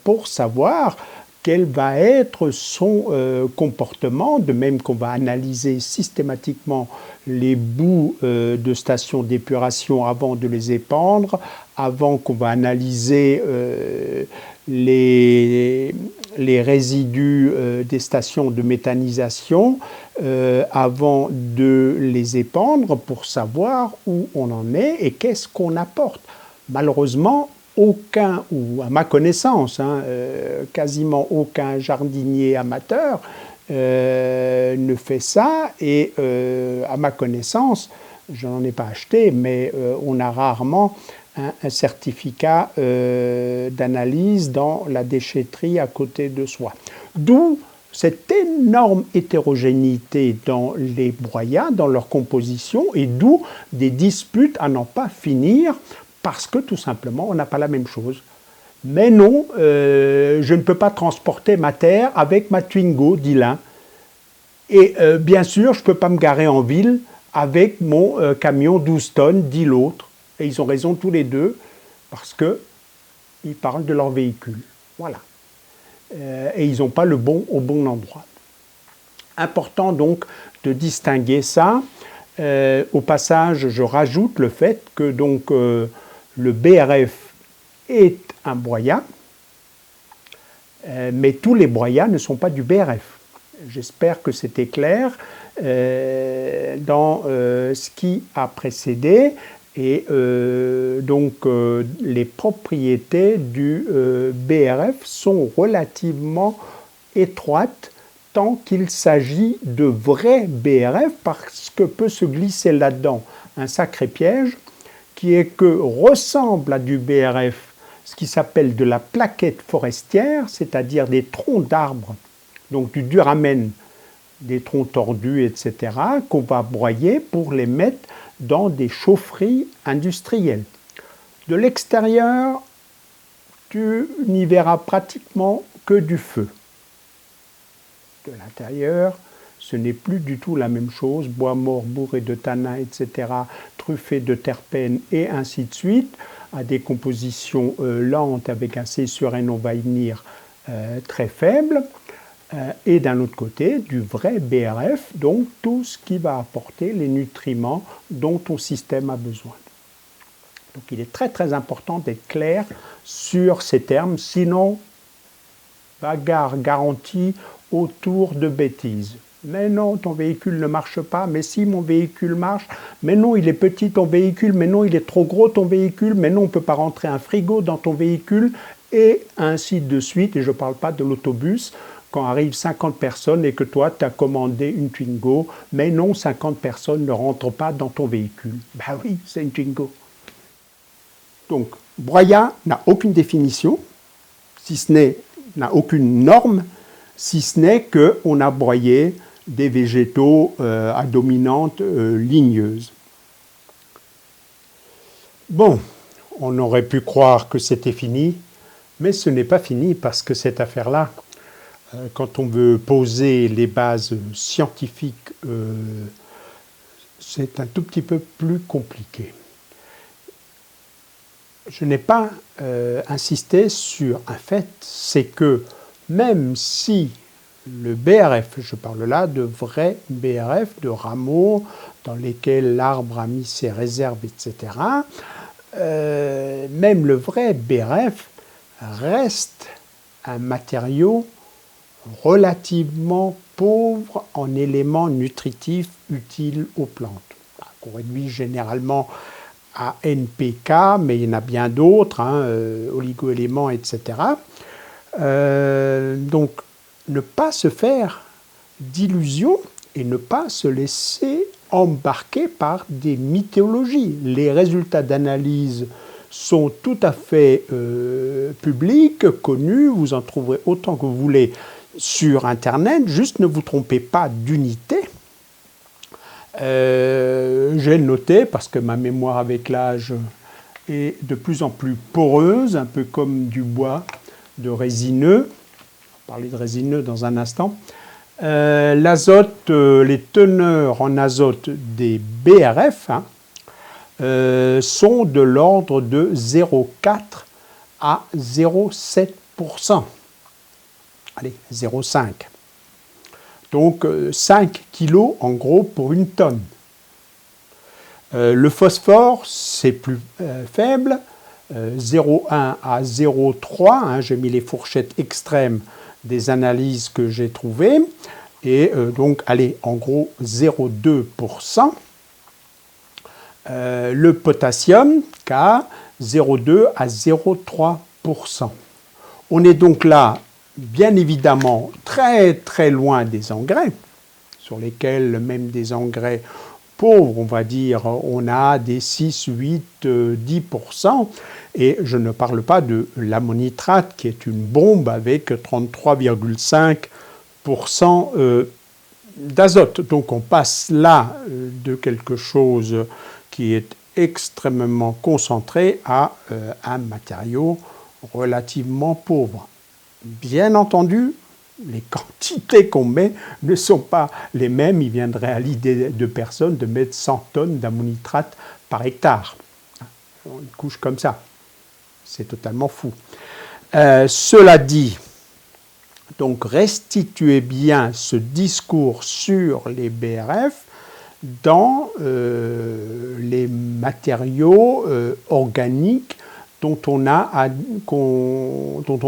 [SPEAKER 1] pour savoir quel va être son comportement, de même qu'on va analyser systématiquement les bouts de stations d'épuration avant de les épandre, avant qu'on va analyser les résidus des stations de méthanisation avant de les épandre pour savoir où on en est et qu'est-ce qu'on apporte. Malheureusement, aucun, ou à ma connaissance, quasiment aucun jardinier amateur ne fait ça et à ma connaissance, je n'en ai pas acheté, mais on a rarement un certificat d'analyse dans la déchetterie à côté de soi. D'où cette énorme hétérogénéité dans les broyats, dans leur composition, et d'où des disputes à n'en pas finir, parce que tout simplement, on n'a pas la même chose. Mais non, je ne peux pas transporter ma terre avec ma Twingo, dit l'un. Et bien sûr, je ne peux pas me garer en ville avec mon camion 12 tonnes, dit l'autre. Et ils ont raison tous les deux, parce qu'ils parlent de leur véhicule. Voilà. Et ils n'ont pas le bon au bon endroit. Important donc de distinguer ça. Au passage, je rajoute le fait que donc, le BRF est un broyat, mais tous les broyats ne sont pas du BRF. J'espère que c'était clair dans ce qui a précédé. Et donc, les propriétés du BRF sont relativement étroites tant qu'il s'agit de vrais BRF, parce que peut se glisser là-dedans un sacré piège qui est que ressemble à du BRF ce qui s'appelle de la plaquette forestière, c'est-à-dire des troncs d'arbres, donc du duramen, des troncs tordus, etc., qu'on va broyer pour les mettre dans des chaufferies industrielles. De l'extérieur, tu n'y verras pratiquement que du feu. De l'intérieur, ce n'est plus du tout la même chose, bois mort bourré de tanins, etc., truffé de terpènes et ainsi de suite, à des compositions lentes avec un C sur N, on va y venir, très faible. Et d'un autre côté, du vrai BRF, donc tout ce qui va apporter les nutriments dont ton système a besoin. Donc il est très très important d'être clair sur ces termes, sinon bagarre garantie autour de bêtises. Mais non, ton véhicule ne marche pas, mais si mon véhicule marche, mais non, il est petit ton véhicule, mais non, il est trop gros ton véhicule, mais non, on ne peut pas rentrer un frigo dans ton véhicule, et ainsi de suite, et je ne parle pas de l'autobus, quand arrivent 50 personnes et que toi, tu as commandé une Twingo, mais non, 50 personnes ne rentrent pas dans ton véhicule. Ben oui, c'est une Twingo. Donc, broyat n'a aucune définition, n'a aucune norme, si ce n'est qu'on a broyé des végétaux à dominante ligneuse. Bon, on aurait pu croire que c'était fini, mais ce n'est pas fini parce que cette affaire-là, quand on veut poser les bases scientifiques, c'est un tout petit peu plus compliqué. Je n'ai pas insisté sur un fait, c'est que même si le BRF, je parle là de vrais BRF, de rameaux dans lesquels l'arbre a mis ses réserves, etc., même le vrai BRF reste un matériau relativement pauvre en éléments nutritifs utiles aux plantes, qu'on réduit généralement à NPK, mais il y en a bien d'autres, oligo-éléments, etc. Donc, ne pas se faire d'illusions et ne pas se laisser embarquer par des mythologies. Les résultats d'analyse sont tout à fait publics, connus, vous en trouverez autant que vous voulez sur Internet, juste ne vous trompez pas d'unité. J'ai noté, parce que ma mémoire avec l'âge est de plus en plus poreuse, un peu comme du bois de résineux. On va parler de résineux dans un instant. L'azote, les teneurs en azote des BRF sont de l'ordre de 0,4 à 0,7%. Allez, 0,5. Donc 5 kg en gros pour une tonne. Le phosphore, c'est plus faible, 0,1 à 0,3. J'ai mis les fourchettes extrêmes des analyses que j'ai trouvées. Et donc, allez, en gros, 0,2%. Le potassium, K, 0,2 à 0,3%. On est donc là, bien évidemment, très très loin des engrais, sur lesquels même des engrais pauvres, on va dire, on a des 6, 8, 10%. Et je ne parle pas de l'ammonitrate, qui est une bombe avec 33,5% d'azote. Donc on passe là de quelque chose qui est extrêmement concentré à un matériau relativement pauvre. Bien entendu, les quantités qu'on met ne sont pas les mêmes. Il viendrait à l'idée de personnes de mettre 100 tonnes d'ammonitrate par hectare. Une couche comme ça. C'est totalement fou. Cela dit, donc restituez bien ce discours sur les BRF dans les matériaux organiques dont on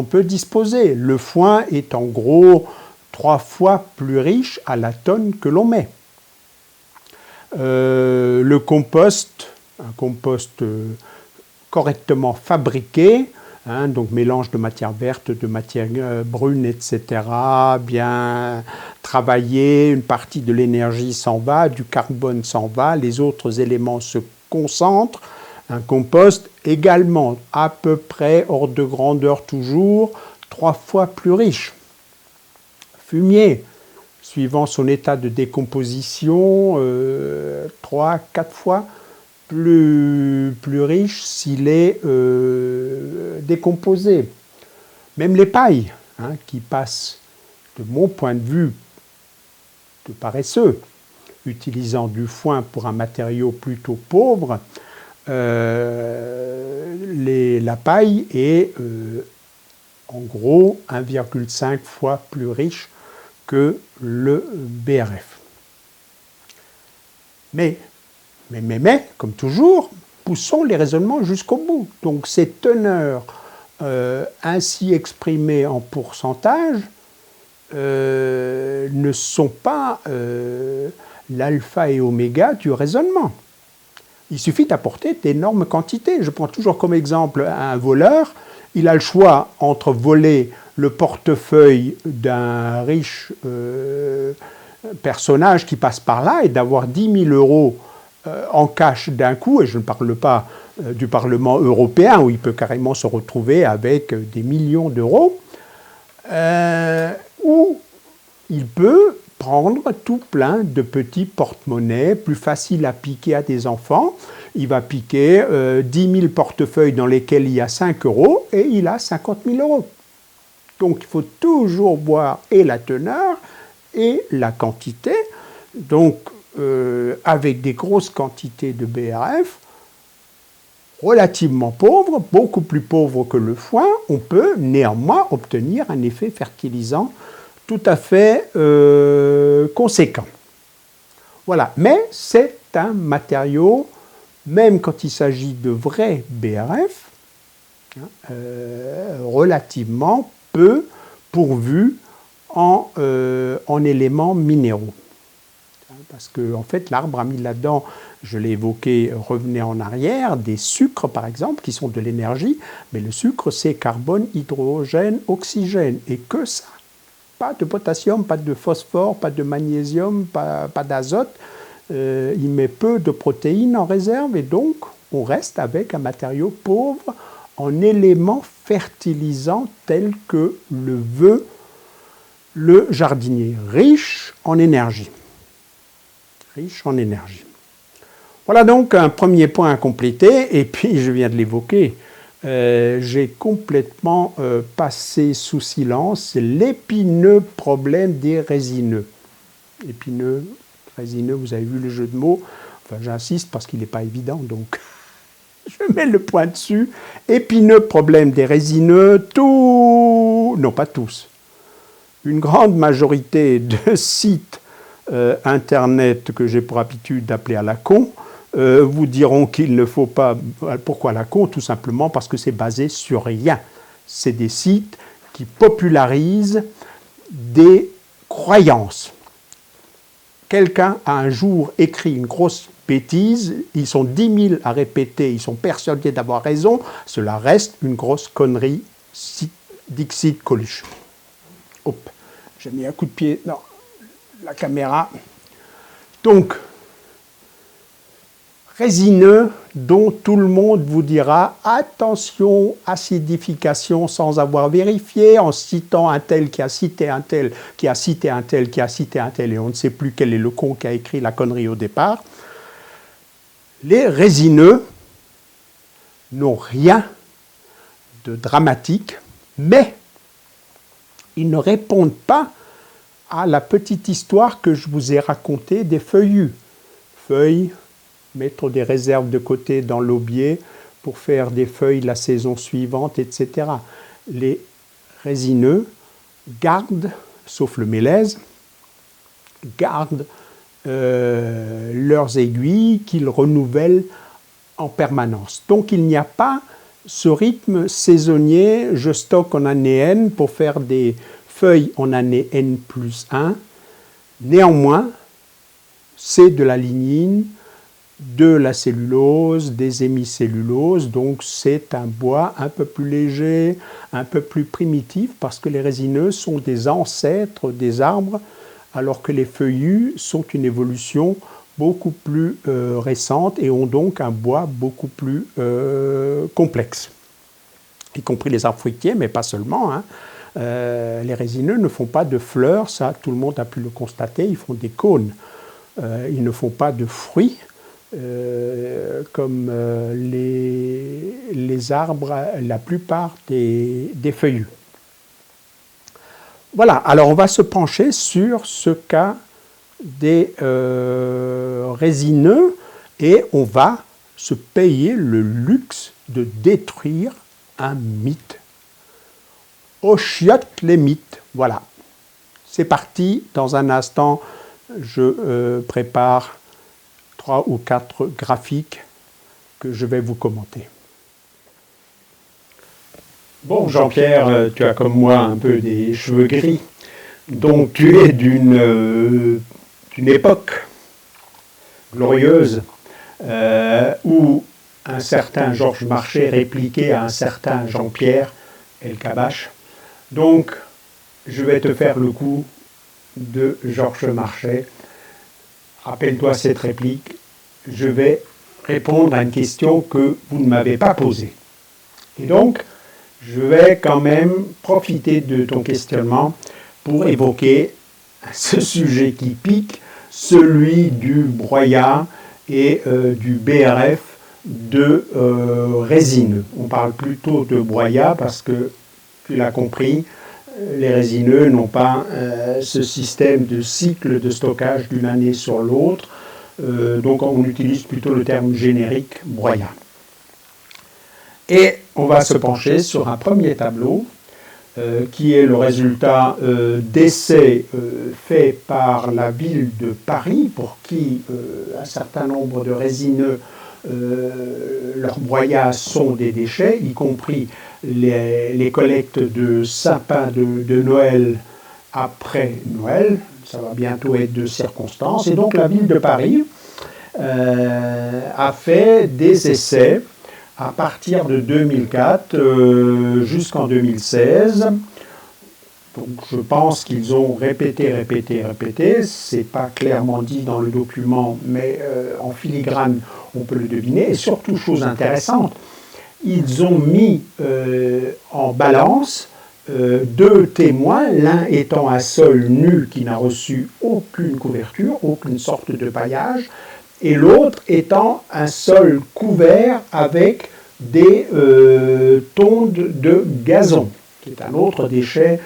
[SPEAKER 1] peut disposer. Le foin est en gros 3 fois plus riche à la tonne que l'on met. Le compost, un compost correctement fabriqué, donc mélange de matière verte, de matière brune, etc., bien travaillé, une partie de l'énergie s'en va, du carbone s'en va, les autres éléments se concentrent. Un compost également à peu près, ordre de grandeur toujours, 3 fois plus riche. Fumier, suivant son état de décomposition, 3-4 fois plus riche s'il est décomposé. Même les pailles, qui passent, de mon point de vue, de paresseux, utilisant du foin pour un matériau plutôt pauvre, la paille est en gros 1,5 fois plus riche que le BRF. Mais, comme toujours, poussons les raisonnements jusqu'au bout. Donc ces teneurs ainsi exprimées en pourcentage ne sont pas l'alpha et oméga du raisonnement. Il suffit d'apporter d'énormes quantités. Je prends toujours comme exemple un voleur il a le choix entre voler le portefeuille d'un riche personnage qui passe par là et d'avoir 10 000 euros en cash d'un coup, et je ne parle pas du Parlement européen où il peut carrément se retrouver avec des millions d'euros, ou il peut prendre tout plein de petits porte-monnaies plus faciles à piquer à des enfants. Il va piquer 10 000 portefeuilles dans lesquels il y a 5 euros et il a 50 000 euros. Donc il faut toujours voir et la teneur et la quantité. Donc avec des grosses quantités de BRF, relativement pauvres, beaucoup plus pauvres que le foin, on peut néanmoins obtenir un effet fertilisant tout à fait conséquent. Voilà, mais c'est un matériau, même quand il s'agit de vrais BRF, relativement peu pourvu en éléments minéraux. Parce que en fait, l'arbre a mis là-dedans, je l'ai évoqué, revenez en arrière, des sucres par exemple, qui sont de l'énergie, mais le sucre c'est carbone, hydrogène, oxygène, et que ça. Pas de potassium, pas de phosphore, pas de magnésium, pas d'azote. Il met peu de protéines en réserve et donc on reste avec un matériau pauvre en éléments fertilisants tels que le veut le jardinier, riche en énergie. Riche en énergie. Voilà donc un premier point à compléter, et puis je viens de l'évoquer, j'ai complètement passé sous silence l'épineux problème des résineux. Épineux, résineux, vous avez vu le jeu de mots, enfin j'insiste parce qu'il n'est pas évident, donc je mets le point dessus. Épineux problème des résineux, non pas tous, une grande majorité de sites internet que j'ai pour habitude d'appeler à la con, vous diront qu'il ne faut pas... Pourquoi la con? Tout simplement parce que c'est basé sur rien. C'est des sites qui popularisent des croyances. Quelqu'un a un jour écrit une grosse bêtise, ils sont 10 000 à répéter, ils sont persuadés d'avoir raison, cela reste une grosse connerie, dixit Coluche. Hop, j'ai mis un coup de pied dans la caméra. Donc, résineux dont tout le monde vous dira attention, acidification sans avoir vérifié, en citant un tel qui a cité un tel, qui a cité un tel, qui a cité un tel, et on ne sait plus quel est le con qui a écrit la connerie au départ. Les résineux n'ont rien de dramatique, mais ils ne répondent pas à la petite histoire que je vous ai racontée des feuillus. Feuilles, mettre des réserves de côté dans l'aubier pour faire des feuilles la saison suivante, etc. Les résineux gardent, sauf le mélèze, gardent leurs aiguilles qu'ils renouvellent en permanence. Donc il n'y a pas ce rythme saisonnier, je stocke en année N pour faire des feuilles en année N+1. Néanmoins, c'est de la lignine, de la cellulose, des hémicelluloses, donc c'est un bois un peu plus léger, un peu plus primitif, parce que les résineux sont des ancêtres des arbres, alors que les feuillus sont une évolution beaucoup plus récente et ont donc un bois beaucoup plus complexe, y compris les arbres fruitiers, mais pas seulement. Les résineux ne font pas de fleurs, ça tout le monde a pu le constater, ils font des cônes. Ils ne font pas de fruits, comme les arbres, la plupart des feuillus. Voilà, alors on va se pencher sur ce cas des résineux et on va se payer le luxe de détruire un mythe. Au chiotte les mythes, voilà. C'est parti, dans un instant, je prépare 3 ou 4 graphiques que je vais vous commenter. Bon, Jean-Pierre, tu as comme moi un peu des cheveux gris, donc tu es d'une époque glorieuse où un certain Georges Marchais répliquait à un certain Jean-Pierre El-Kabash. Donc, je vais te faire le coup de Georges Marchais. Rappelle-toi cette réplique. Je vais répondre à une question que vous ne m'avez pas posée. Et donc, je vais quand même profiter de ton questionnement pour évoquer ce sujet qui pique, celui du broyat et du BRF de résineux. On parle plutôt de broyat parce que, tu l'as compris, les résineux n'ont pas ce système de cycle de stockage d'une année sur l'autre, donc on utilise plutôt le terme générique broyat. Et on va se pencher sur un premier tableau qui est le résultat d'essais faits par la ville de Paris pour qui un certain nombre de résineux, leurs broyats sont des déchets, y compris les collectes de sapins de Noël après Noël. Ça va bientôt être de circonstance. Et donc la ville de Paris a fait des essais à partir de 2004 jusqu'en 2016. Donc je pense qu'ils ont répété. C'est pas clairement dit dans le document, mais en filigrane, on peut le deviner. Et surtout, chose intéressante, ils ont mis en balance deux témoins, l'un étant un sol nu qui n'a reçu aucune couverture, aucune sorte de paillage, et l'autre étant un sol couvert avec des tondes de gazon, qui est un autre déchet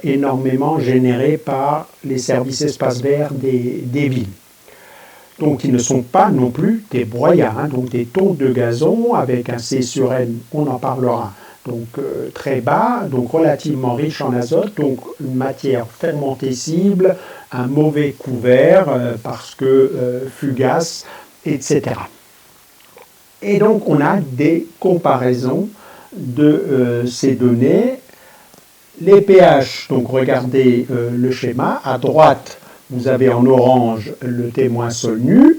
[SPEAKER 1] énormément généré par les services espaces verts des villes. Donc ils ne sont pas non plus des broyats, donc des tondes de gazon avec un C sur N, on en parlera, donc très bas, donc relativement riche en azote, donc une matière fermentescible, un mauvais couvert parce que fugace, etc. Et donc on a des comparaisons de ces données. Les pH, donc regardez le schéma, à droite vous avez en orange le témoin sol nu,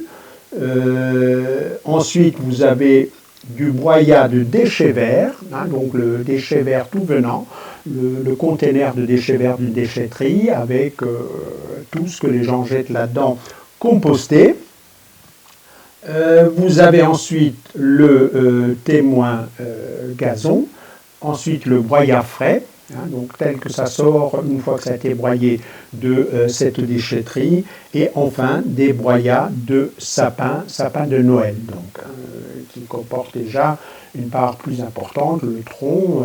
[SPEAKER 1] ensuite vous avez du broyat de déchets verts, donc le déchet vert tout venant, le conteneur de déchets verts d'une déchetterie avec tout ce que les gens jettent là-dedans composté. Vous avez ensuite le témoin gazon, ensuite le broyat frais, donc tel que ça sort une fois que ça a été broyé de cette déchetterie, et enfin des broyats de sapin de Noël, donc qui comportent déjà une part plus importante, le tronc,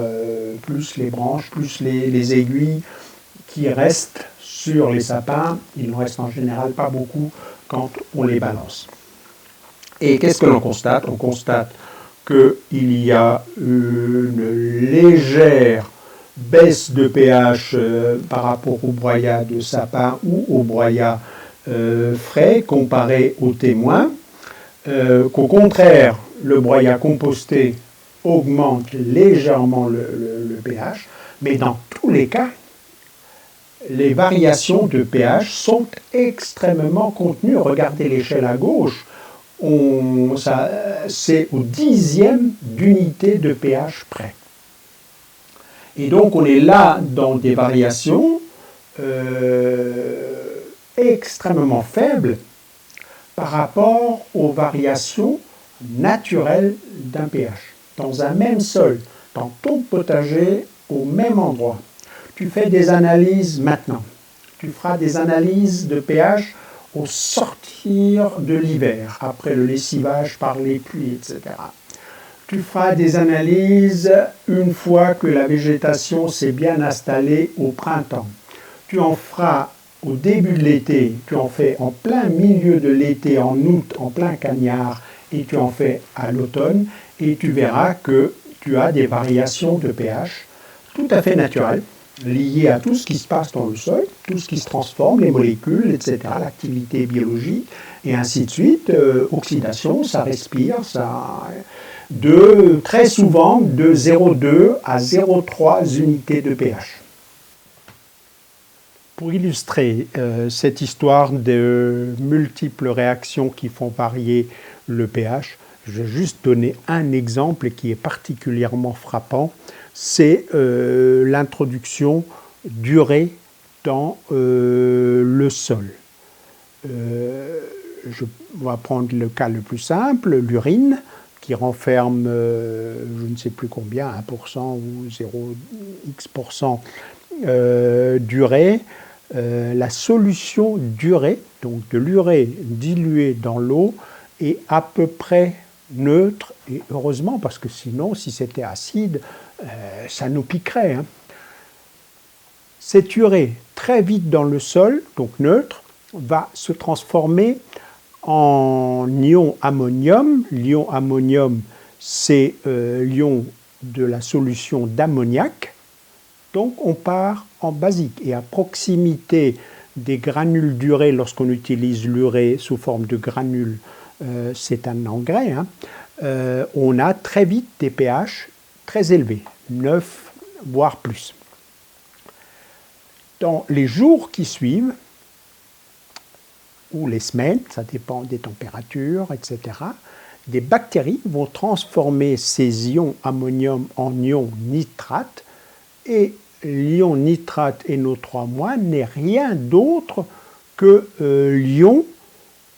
[SPEAKER 1] plus les branches, plus les aiguilles qui restent sur les sapins. Il ne reste en général pas beaucoup quand on les balance. Et qu'est-ce que l'on constate? On constate qu'il y a une légère baisse de pH par rapport au broyat de sapin ou au broyat frais comparé au témoin, qu'au contraire, le broyat composté augmente légèrement le pH, mais dans tous les cas, les variations de pH sont extrêmement contenues. Regardez l'échelle à gauche, c'est au 10e d'unité de pH près. Et donc on est là dans des variations extrêmement faibles par rapport aux variations naturelles d'un pH. Dans un même sol, dans ton potager, au même endroit, tu fais des analyses maintenant. Tu feras des analyses de pH au sortir de l'hiver, après le lessivage par les pluies, etc. Tu feras des analyses une fois que la végétation s'est bien installée au printemps. Tu en feras au début de l'été, tu en fais en plein milieu de l'été, en août, en plein cagnard, et tu en fais à l'automne, et tu verras que tu as des variations de pH tout à fait naturelles, liées à tout ce qui se passe dans le sol, tout ce qui se transforme, les molécules, etc., l'activité biologique, et ainsi de suite. Oxydation, ça respire, ça... très souvent de 0,2 à 0,3 unités de pH. Pour illustrer cette histoire de multiples réactions qui font varier le pH, je vais juste donner un exemple qui est particulièrement frappant c'est l'introduction d'urée dans le sol. On va prendre le cas le plus simple, l'urine, qui renferme je ne sais plus combien, 1% ou 0x% d'urée. La solution d'urée, donc de l'urée diluée dans l'eau, est à peu près neutre, et heureusement, parce que sinon, si c'était acide, ça nous piquerait. Hein. Cette urée, très vite dans le sol, donc neutre, va se transformer en ion ammonium. L'ion ammonium, c'est l'ion de la solution d'ammoniac. Donc on part en basique. Et à proximité des granules d'urée, lorsqu'on utilise l'urée sous forme de granules, c'est un engrais, hein, on a très vite des pH très élevés, 9 voire plus. Dans les jours qui suivent, ou les semaines, ça dépend des températures, etc., des bactéries vont transformer ces ions ammonium en ions nitrate, et l'ion nitrate NO3- n'est rien d'autre que l'ion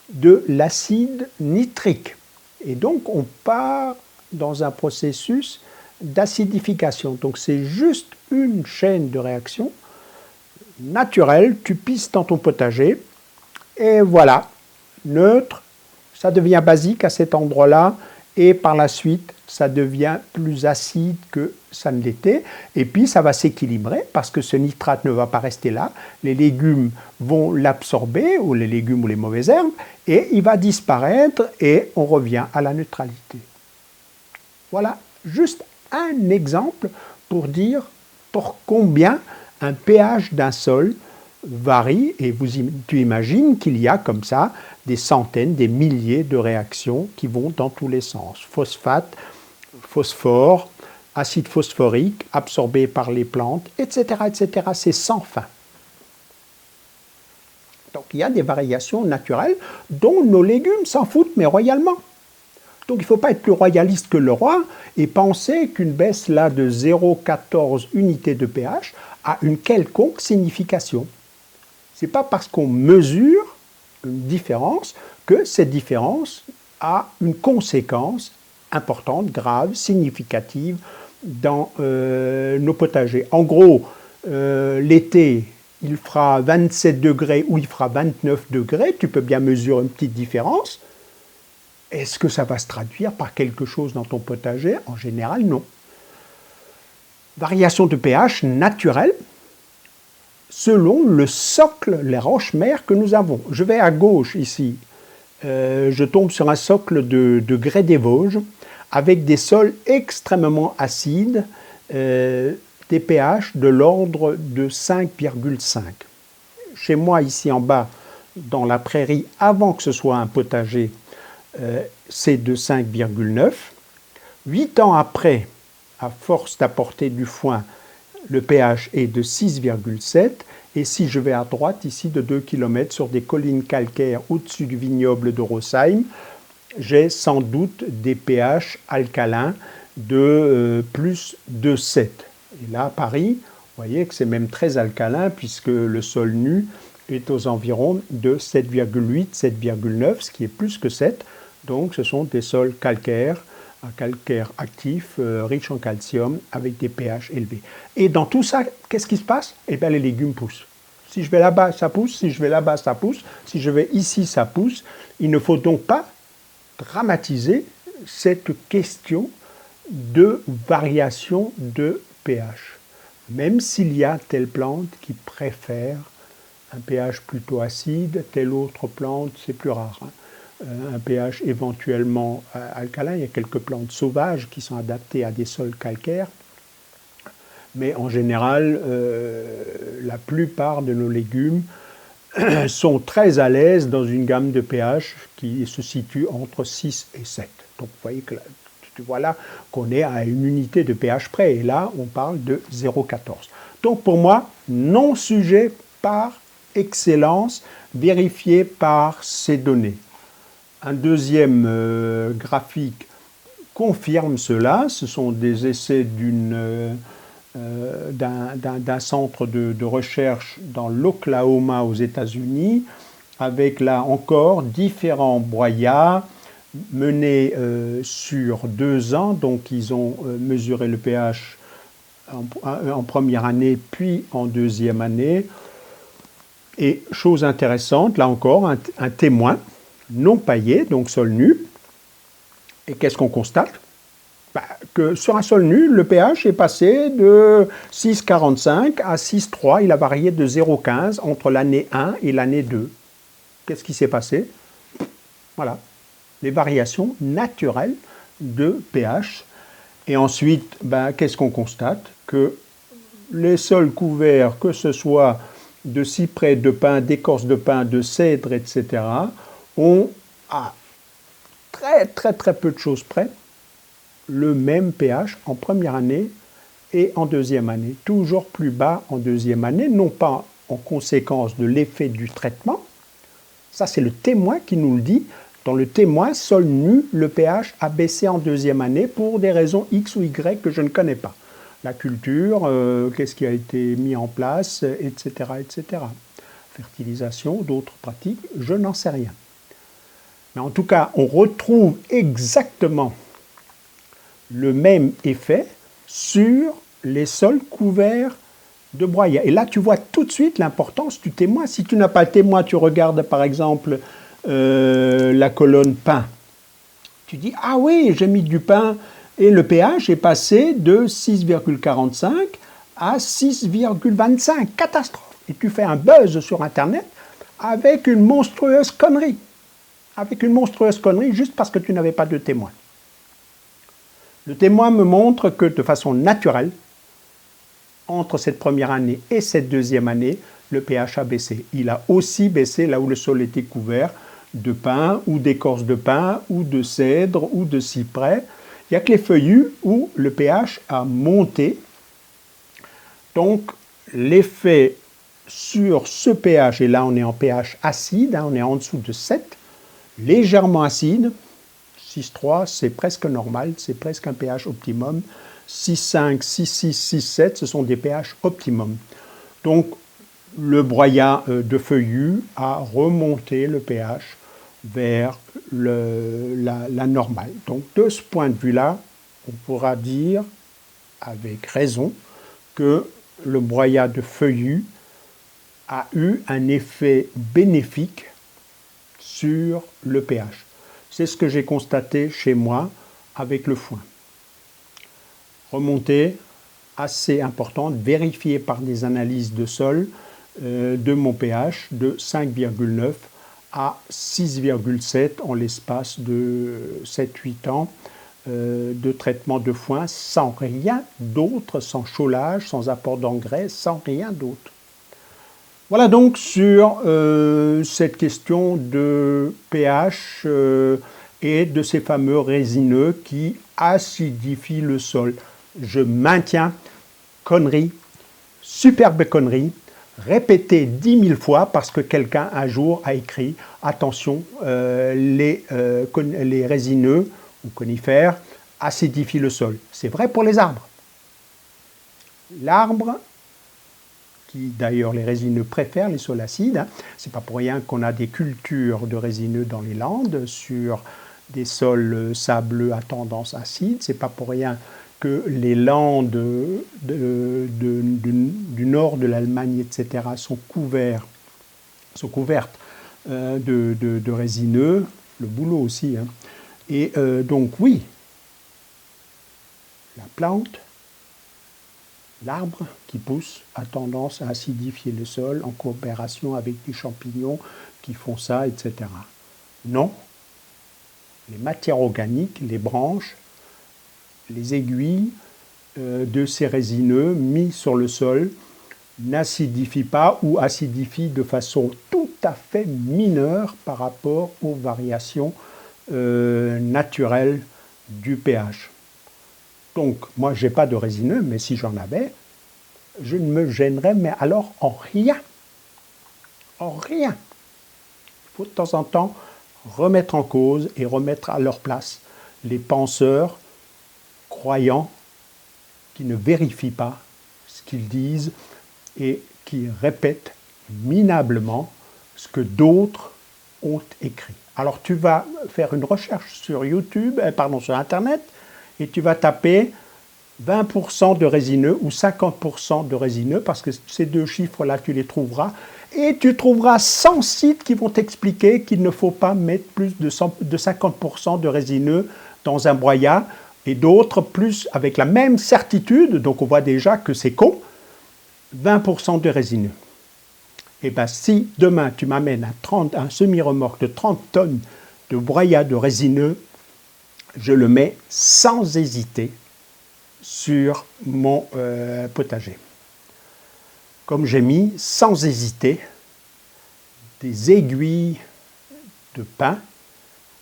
[SPEAKER 1] de l'acide nitrique. Et donc on part dans un processus d'acidification. Donc c'est juste une chaîne de réaction naturelle, tu pisses dans ton potager, et voilà, neutre, ça devient basique à cet endroit-là, et par la suite, ça devient plus acide que ça ne l'était, et puis ça va s'équilibrer, parce que ce nitrate ne va pas rester là, les légumes vont l'absorber, ou les légumes ou les mauvaises herbes, et il va disparaître, et on revient à la neutralité. Voilà, juste un exemple pour dire pour combien un pH d'un sol varie, et tu imagines qu'il y a comme ça des centaines, des milliers de réactions qui vont dans tous les sens. Phosphate, phosphore, acide phosphorique, absorbé par les plantes, etc., etc. C'est sans fin. Donc il y a des variations naturelles dont nos légumes s'en foutent, mais royalement. Donc il ne faut pas être plus royaliste que le roi et penser qu'une baisse là de 0,14 unités de pH a une quelconque signification. Ce n'est pas parce qu'on mesure une différence que cette différence a une conséquence importante, grave, significative dans nos potagers. En gros, l'été, il fera 27 degrés ou il fera 29 degrés, tu peux bien mesurer une petite différence. Est-ce que ça va se traduire par quelque chose dans ton potager? En général, non. Variation de pH naturelle selon le socle, les roches-mères que nous avons. Je vais à gauche ici, je tombe sur un socle de grès des Vosges avec des sols extrêmement acides, des pH de l'ordre de 5,5. Chez moi, ici en bas, dans la prairie, avant que ce soit un potager, c'est de 5,9. 8 ans après, à force d'apporter du foin, le pH est de 6,7. Et si je vais à droite, ici de 2 km, sur des collines calcaires au-dessus du vignoble de Rosheim, j'ai sans doute des pH alcalins de plus de 7. Et là, à Paris, vous voyez que c'est même très alcalin, puisque le sol nu est aux environs de 7,8, 7,9, ce qui est plus que 7. Donc ce sont des sols calcaires, un calcaire actif, riche en calcium, avec des pH élevés. Et dans tout ça, qu'est-ce qui se passe? Eh bien, les légumes poussent. Si je vais là-bas, ça pousse. Si je vais là-bas, ça pousse. Si je vais ici, ça pousse. Il ne faut donc pas dramatiser cette question de variation de pH. Même s'il y a telle plante qui préfère un pH plutôt acide, telle autre plante, c'est plus rare, hein. Un pH éventuellement alcalin. Il y a quelques plantes sauvages qui sont adaptées à des sols calcaires. Mais en général, la plupart de nos légumes sont très à l'aise dans une gamme de pH qui se situe entre 6 et 7. Donc vous voyez que voilà qu'on est à une unité de pH près. Et là, on parle de 0,14. Donc pour moi, non-sujet par excellence, vérifié par ces données. Un deuxième graphique confirment cela. Ce sont des essais d'un centre de recherche dans l'Oklahoma aux États-Unis, avec là encore différents broyats menés sur 2 ans. Donc ils ont mesuré le pH en première année, puis en deuxième année. Et chose intéressante, là encore, un témoin non paillé, donc sol nu. Et qu'est-ce qu'on constate? Que sur un sol nu, le pH est passé de 6,45 à 6,3. Il a varié de 0,15 entre l'année 1 et l'année 2. Qu'est-ce qui s'est passé? Voilà, les variations naturelles de pH. Et ensuite, qu'est-ce qu'on constate? Que les sols couverts, que ce soit de cyprès, de pin, d'écorce de pin, de cèdre, etc., ont à très peu de choses près le même pH en première année et en deuxième année. Toujours plus bas en deuxième année, non pas en conséquence de l'effet du traitement. Ça, c'est le témoin qui nous le dit. Dans le témoin, sol nu, le pH a baissé en deuxième année pour des raisons X ou Y que je ne connais pas. La culture, qu'est-ce qui a été mis en place, etc., etc. Fertilisation, d'autres pratiques, je n'en sais rien. Mais en tout cas, on retrouve exactement le même effet sur les sols couverts de broyat. Et là, tu vois tout de suite l'importance du témoin. Si tu n'as pas le témoin, tu regardes par exemple la colonne pain. Tu dis, ah oui, j'ai mis du pain et le pH est passé de 6,45 à 6,25. Catastrophe. Et tu fais un buzz sur Internet avec une monstrueuse connerie. Avec une monstrueuse connerie juste parce que tu n'avais pas de témoin. Le témoin me montre que de façon naturelle, entre cette première année et cette deuxième année, le pH a baissé. Il a aussi baissé là où le sol était couvert de pin ou d'écorce de pin ou de cèdre ou de cyprès. Il n'y a que les feuillus où le pH a monté. Donc l'effet sur ce pH, et là on est en pH acide, on est en dessous de 7, légèrement acide, 6,3 c'est presque normal, c'est presque un pH optimum. 6,5, 6,6, 6,7 ce sont des pH optimum. Donc le broyat de feuillus a remonté le pH vers la normale. Donc de ce point de vue-là, on pourra dire avec raison que le broyat de feuillus a eu un effet bénéfique sur le pH. C'est ce que j'ai constaté chez moi avec le foin. Remontée assez importante, vérifiée par des analyses de sol de mon pH de 5,9 à 6,7 en l'espace de 7-8 ans de traitement de foin sans rien d'autre, sans chaulage, sans apport d'engrais, sans rien d'autre. Voilà donc sur cette question de pH et de ces fameux résineux qui acidifient le sol. Je maintiens, connerie, superbe connerie, répétée 10 000 fois parce que quelqu'un un jour a écrit « Attention, les résineux ou conifères acidifient le sol ». C'est vrai pour les arbres. L'arbre, qui d'ailleurs les résineux préfèrent les sols acides, c'est pas pour rien qu'on a des cultures de résineux dans les Landes sur des sols sableux à tendance acide, c'est pas pour rien que les Landes du nord de l'Allemagne, etc., sont couvertes de résineux, le bouleau aussi. Et donc oui, la plante, l'arbre qui pousse a tendance à acidifier le sol en coopération avec des champignons qui font ça, etc. Non, les matières organiques, les branches, les aiguilles de ces résineux mis sur le sol n'acidifient pas ou acidifient de façon tout à fait mineure par rapport aux variations naturelles du pH. Donc, moi, je n'ai pas de résineux, mais si j'en avais, je ne me gênerais, mais alors en rien. En rien. Il faut de temps en temps remettre en cause et remettre à leur place les penseurs croyants qui ne vérifient pas ce qu'ils disent et qui répètent minablement ce que d'autres ont écrit. Alors tu vas faire une recherche sur YouTube, sur Internet, et tu vas taper 20% de résineux ou 50% de résineux, parce que ces deux chiffres-là, tu les trouveras, et tu trouveras 100 sites qui vont t'expliquer qu'il ne faut pas mettre plus de 50% de résineux dans un broyat, et d'autres plus avec la même certitude, donc on voit déjà que c'est con, 20% de résineux. Et bien si demain tu m'amènes un semi-remorque de 30 tonnes de broyat de résineux, je le mets sans hésiter sur mon potager. Comme j'ai mis sans hésiter des aiguilles de pin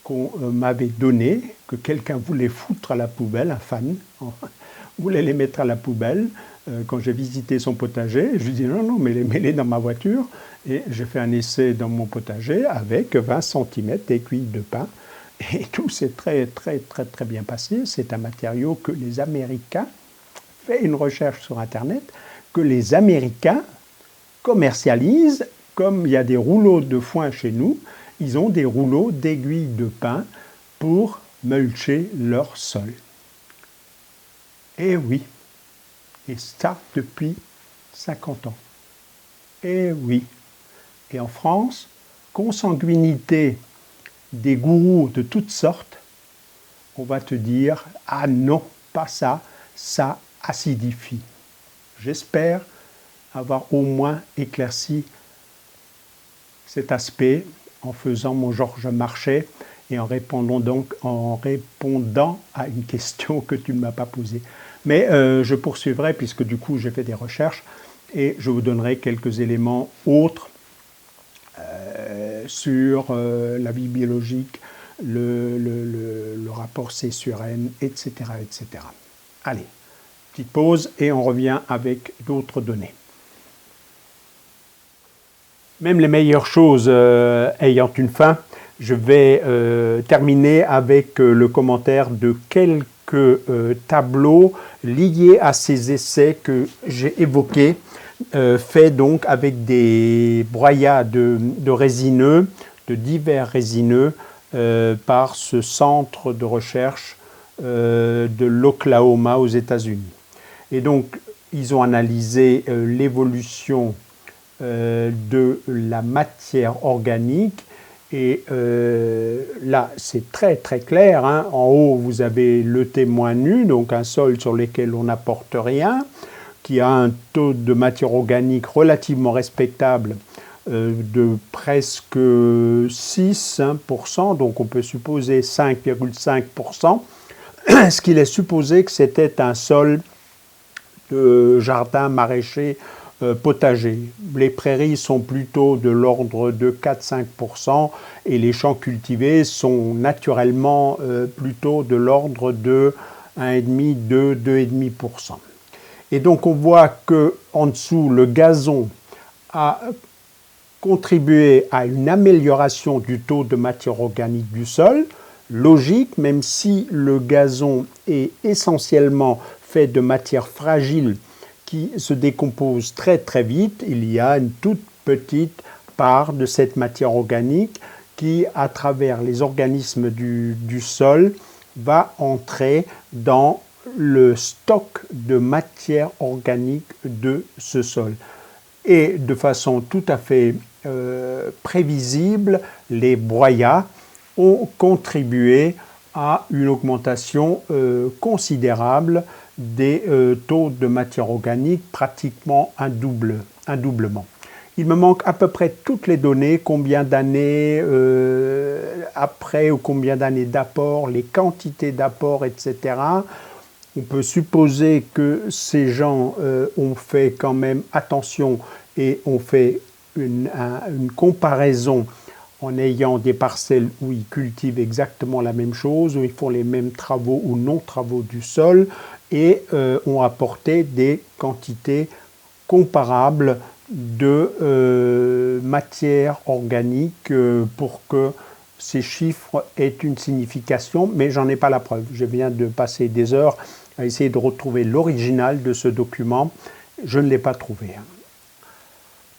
[SPEAKER 1] qu'on m'avait données, que quelqu'un voulait foutre à la poubelle, un fan voulait les mettre à la poubelle. Quand j'ai visité son potager, je lui ai dit non, mets-les dans ma voiture. Et j'ai fait un essai dans mon potager avec 20 cm d'aiguilles de pin. Et tout s'est très bien passé. C'est un matériau que les Américains, fait une recherche sur Internet, que les Américains commercialisent. Comme il y a des rouleaux de foin chez nous, ils ont des rouleaux d'aiguilles de pin pour mulcher leur sol. Et oui, et ça depuis 50 ans. Et oui. Et en France, consanguinité des gourous de toutes sortes, on va te dire « Ah non, pas ça, ça acidifie ». J'espère avoir au moins éclairci cet aspect en faisant mon Georges Marchais et en répondant à une question que tu ne m'as pas posée. Mais je poursuivrai puisque du coup j'ai fait des recherches et je vous donnerai quelques éléments autres sur la vie biologique, le rapport C sur N, etc., etc. Allez, petite pause et on revient avec d'autres données. Même les meilleures choses ayant une fin, je vais terminer avec le commentaire de quelques tableaux liés à ces essais que j'ai évoqués, faits donc avec des broyats de résineux, de divers résineux, par ce centre de recherche de l'Oklahoma aux États-Unis. Et donc, ils ont analysé l'évolution de la matière organique. Et là, c'est très clair. Hein. En haut, vous avez le témoin nu, donc un sol sur lequel on n'apporte rien, qui a un taux de matière organique relativement respectable de presque 6%, donc on peut supposer 5,5%, ce qu'il est supposé que c'était un sol de jardin maraîcher potager. Les prairies sont plutôt de l'ordre de 4-5% et les champs cultivés sont naturellement plutôt de l'ordre de 1,5-2,5%. Et donc on voit qu'en dessous, le gazon a contribué à une amélioration du taux de matière organique du sol. Logique, même si le gazon est essentiellement fait de matière fragile qui se décompose très vite, il y a une toute petite part de cette matière organique qui, à travers les organismes du sol, va entrer dans le stock de matière organique de ce sol. Et de façon tout à fait prévisible, les broyats ont contribué à une augmentation considérable des taux de matière organique, pratiquement un doublement. Il me manque à peu près toutes les données, combien d'années après ou combien d'années d'apport, les quantités d'apport, etc. On peut supposer que ces gens ont fait quand même attention et ont fait une comparaison en ayant des parcelles où ils cultivent exactement la même chose, où ils font les mêmes travaux ou non-travaux du sol, et ont apporté des quantités comparables de matière organique pour que ces chiffres aient une signification, mais j'en ai pas la preuve. Je viens de passer des heures à essayer de retrouver l'original de ce document. Je ne l'ai pas trouvé.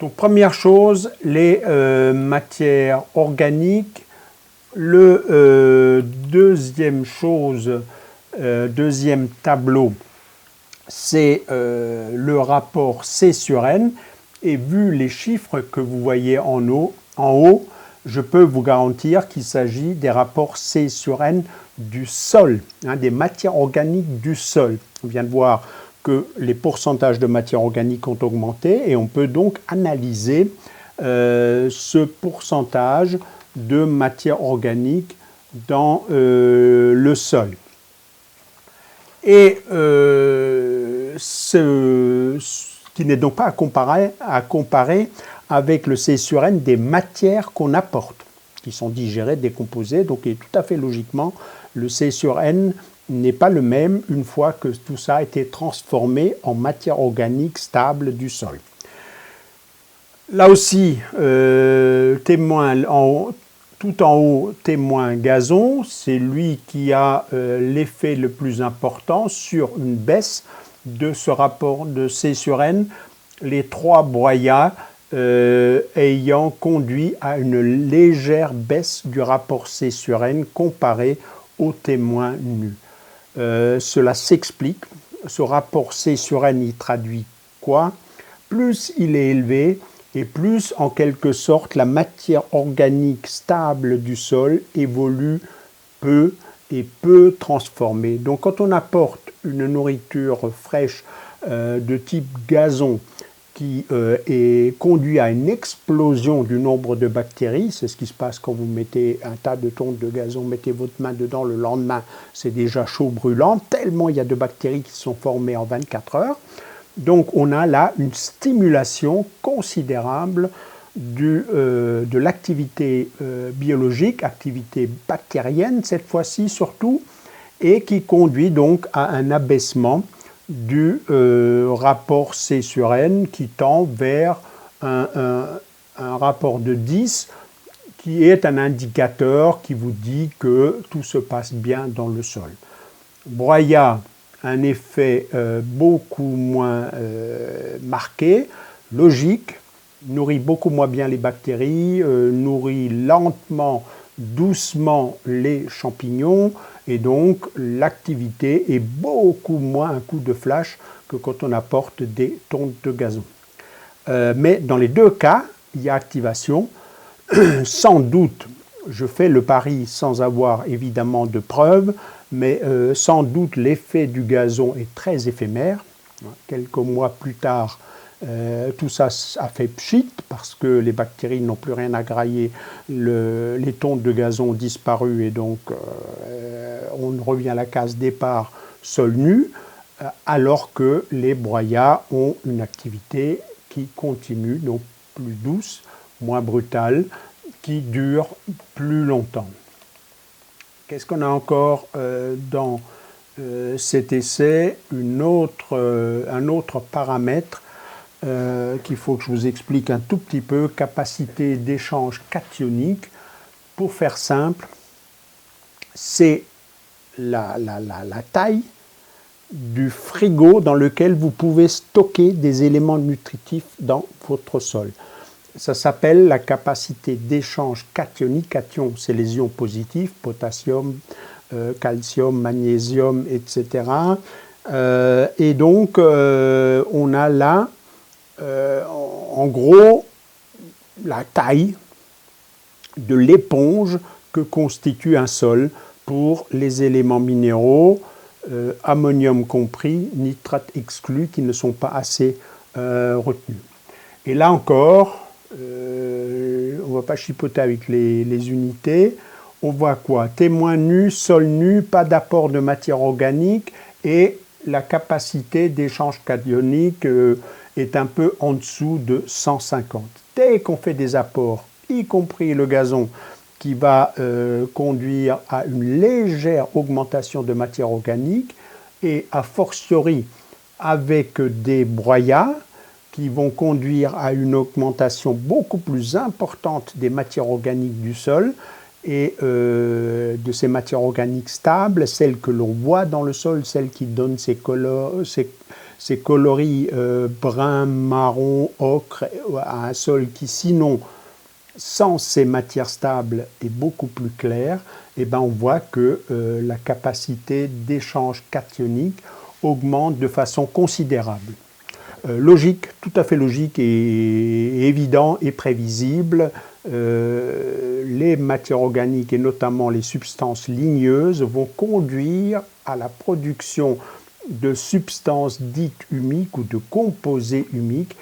[SPEAKER 1] Donc, première chose, les matières organiques. Deuxième chose, deuxième tableau, c'est le rapport C sur N. Et vu les chiffres que vous voyez en haut, je peux vous garantir qu'il s'agit des rapports C sur N du sol, des matières organiques du sol. On vient de voir que les pourcentages de matières organiques ont augmenté et on peut donc analyser ce pourcentage de matière organique dans le sol. Et ce qui n'est donc pas à comparer avec le C sur N des matières qu'on apporte, qui sont digérées, décomposées. Donc, tout à fait logiquement, le C sur N n'est pas le même une fois que tout ça a été transformé en matière organique stable du sol. Là aussi, tout en haut, témoin gazon, c'est lui qui a l'effet le plus important sur une baisse de ce rapport de C sur N, les trois broyats ayant conduit à une légère baisse du rapport C sur N comparé au témoin nu. Cela s'explique. Ce rapport C sur N, il traduit quoi? Plus il est élevé, et plus, en quelque sorte, la matière organique stable du sol évolue peu et peu transformée. Donc, quand on apporte une nourriture fraîche de type gazon qui est conduit à une explosion du nombre de bactéries, c'est ce qui se passe quand vous mettez un tas de tonnes de gazon, mettez votre main dedans, le lendemain, c'est déjà chaud brûlant, tellement il y a de bactéries qui sont formées en 24 heures. Donc, on a là une stimulation considérable de l'activité biologique, activité bactérienne cette fois-ci surtout, et qui conduit donc à un abaissement du rapport C sur N qui tend vers un rapport de 10 qui est un indicateur qui vous dit que tout se passe bien dans le sol. Broyat, un effet beaucoup moins marqué, logique, nourrit beaucoup moins bien les bactéries, nourrit lentement, doucement les champignons, et donc l'activité est beaucoup moins un coup de flash que quand on apporte des tonnes de gazon. Mais dans les deux cas, il y a activation. Sans doute, je fais le pari sans avoir évidemment de preuves, mais sans doute l'effet du gazon est très éphémère. Quelques mois plus tard, tout ça a fait pchit parce que les bactéries n'ont plus rien à grailler, les tonnes de gazon ont disparu et donc on revient à la case départ sol nu, alors que les broyats ont une activité qui continue, donc plus douce, moins brutale, qui dure plus longtemps. Qu'est-ce qu'on a encore dans cet essai? Un autre paramètre qu'il faut que je vous explique un tout petit peu, capacité d'échange cationique. Pour faire simple, c'est la taille du frigo dans lequel vous pouvez stocker des éléments nutritifs dans votre sol. Ça s'appelle la capacité d'échange cationique. Cation, c'est les ions positifs, potassium, calcium, magnésium, etc. Et donc, on a là, en gros, la taille de l'éponge que constitue un sol pour les éléments minéraux, ammonium compris, nitrate exclu, qui ne sont pas assez retenus. Et là encore, on ne va pas chipoter avec les unités. On voit quoi? Témoin nu, sol nu, pas d'apport de matière organique et la capacité d'échange cationique est un peu en dessous de 150. Dès qu'on fait des apports, y compris le gazon, qui va conduire à une légère augmentation de matière organique et a fortiori avec des broyats qui vont conduire à une augmentation beaucoup plus importante des matières organiques du sol, et de ces matières organiques stables, celles que l'on voit dans le sol, celles qui donnent ces coloris brun, marron, ocre à un sol qui sinon, sans ces matières stables, est beaucoup plus clair, et ben on voit que la capacité d'échange cationique augmente de façon considérable. Logique, tout à fait logique et évident et prévisible. Les matières organiques et notamment les substances ligneuses vont conduire à la production de substances dites humiques ou de composés humiques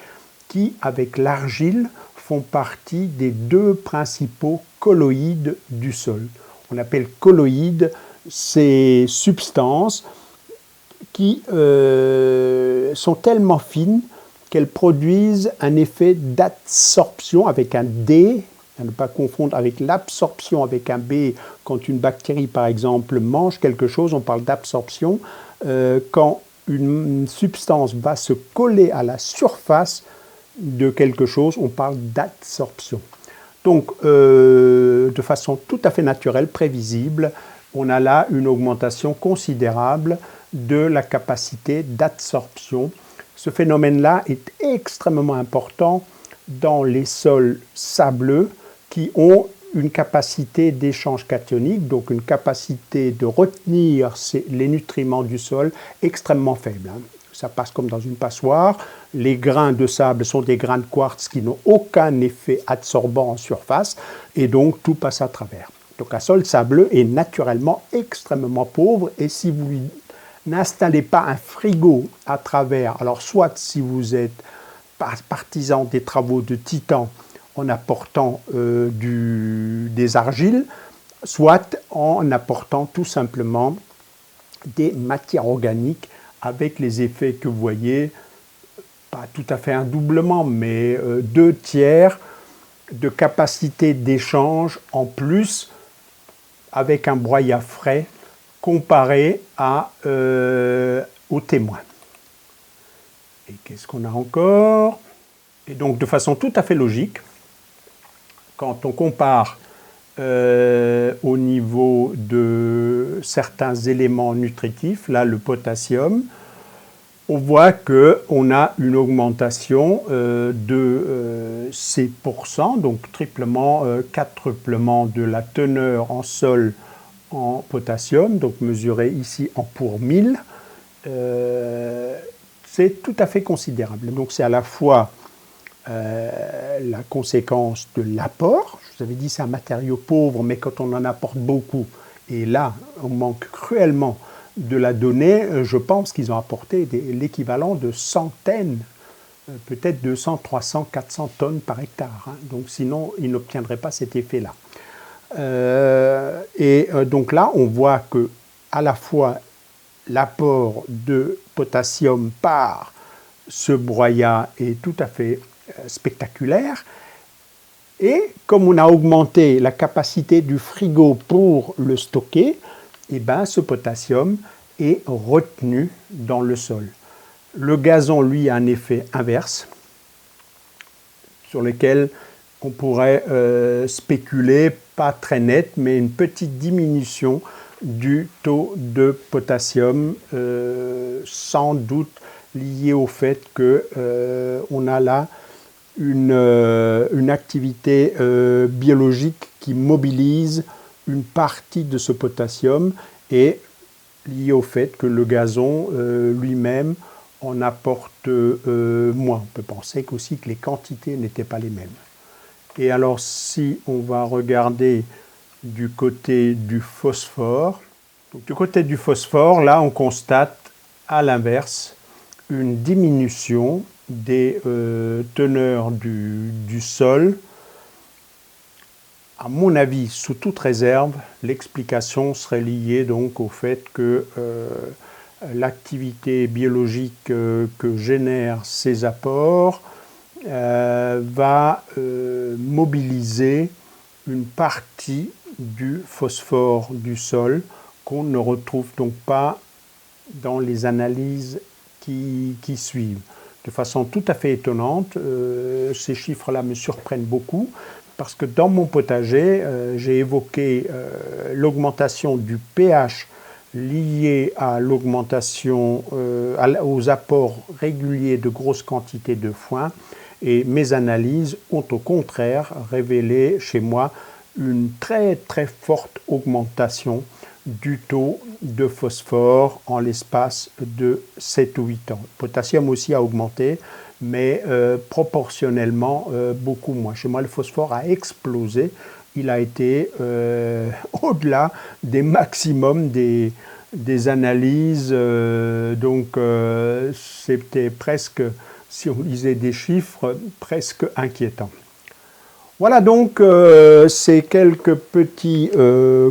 [SPEAKER 1] qui, avec l'argile, font partie des deux principaux colloïdes du sol. On appelle colloïdes ces substances qui sont tellement fines qu'elles produisent un effet d'adsorption avec un D, à ne pas confondre avec l'absorption avec un B. Quand une bactérie, par exemple, mange quelque chose, on parle d'absorption. Quand une substance va se coller à la surface de quelque chose, on parle d'adsorption. Donc, de façon tout à fait naturelle, prévisible, on a là une augmentation considérable de la capacité d'adsorption. Ce phénomène-là est extrêmement important dans les sols sableux qui ont une capacité d'échange cationique, donc une capacité de retenir les nutriments du sol extrêmement faible. Ça passe comme dans une passoire. Les grains de sable sont des grains de quartz qui n'ont aucun effet adsorbant en surface et donc tout passe à travers. Donc un sol sableux est naturellement extrêmement pauvre et si vous n'installez pas un frigo à travers, alors soit si vous êtes partisan des travaux de titan en apportant des argiles, soit en apportant tout simplement des matières organiques avec les effets que vous voyez, pas tout à fait un doublement, mais 2/3 de capacité d'échange en plus avec un broyat frais comparé au témoin. Et qu'est-ce qu'on a encore? Et donc de façon tout à fait logique, quand on compare au niveau de certains éléments nutritifs, là le potassium, on voit qu'on a une augmentation de 6%, donc triplement, quadruplement de la teneur en sol en potassium, donc mesuré ici en pour 1000. C'est tout à fait considérable. Donc c'est à la fois la conséquence de l'apport. Je vous avais dit c'est un matériau pauvre, mais quand on en apporte beaucoup, et là on manque cruellement de la donnée, je pense qu'ils ont apporté l'équivalent de centaines, peut-être 200, 300, 400 tonnes par hectare. Donc sinon, ils n'obtiendraient pas cet effet-là. Donc là, on voit que à la fois l'apport de potassium par ce broyat est tout à fait spectaculaire. Et comme on a augmenté la capacité du frigo pour le stocker, et ben, ce potassium est retenu dans le sol. Le gazon, lui, a un effet inverse sur lequel on pourrait spéculer, pas très net, mais une petite diminution du taux de potassium, sans doute lié au fait qu'on a là une activité biologique qui mobilise une partie de ce potassium et lié au fait que le gazon lui-même en apporte moins. On peut penser aussi que les quantités n'étaient pas les mêmes. Et alors si on va regarder du côté du phosphore, donc, du côté du phosphore, là on constate à l'inverse une diminution des teneurs du sol. À mon avis, sous toute réserve, l'explication serait liée donc au fait que l'activité biologique que génèrent ces apports va mobiliser une partie du phosphore du sol qu'on ne retrouve donc pas dans les analyses qui suivent. De façon tout à fait étonnante, ces chiffres-là me surprennent beaucoup parce que dans mon potager, j'ai évoqué l'augmentation du pH liée à l'augmentation, aux apports réguliers de grosses quantités de foin, et mes analyses ont au contraire révélé chez moi une très très forte augmentation du taux de phosphore en l'espace de 7 ou 8 ans. Le potassium aussi a augmenté, mais proportionnellement beaucoup moins. Chez moi, le phosphore a explosé. Il a été au-delà des maximums des analyses. Donc, c'était presque, si on lisait des chiffres, presque inquiétant. Voilà donc ces quelques petits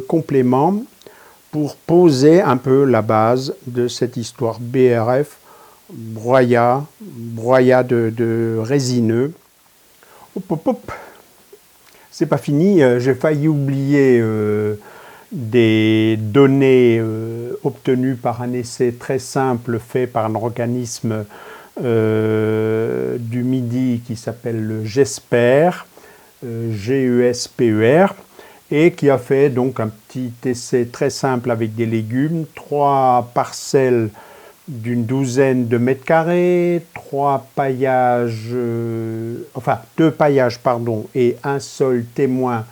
[SPEAKER 1] compléments pour poser un peu la base de cette histoire BRF, broyat de résineux. Hop, hop, hop. C'est pas fini, j'ai failli oublier des données obtenues par un essai très simple fait par un organisme du Midi qui s'appelle le GESPER, GESPER, et qui a fait donc un petit essai très simple avec des légumes, 3 parcelles d'une douzaine de mètres carrés, 2 paillages pardon, et un sol témoin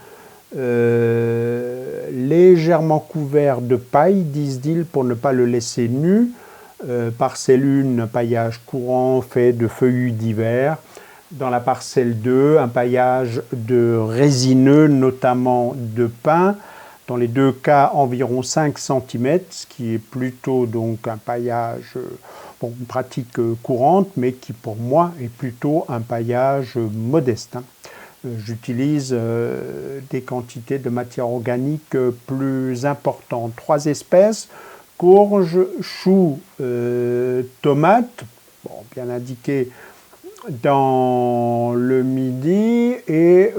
[SPEAKER 1] légèrement couvert de paille, disent-ils, pour ne pas le laisser nu. Parcelle 1, un paillage courant fait de feuillus divers. Dans la parcelle 2, un paillage de résineux, notamment de pin. Dans les 2 cas, environ 5 cm, ce qui est plutôt donc un paillage, une pratique courante, mais qui pour moi est plutôt un paillage modeste. J'utilise des quantités de matière organique plus importantes. 3 espèces, courge, chou, tomate, bien indiqué dans le Midi, et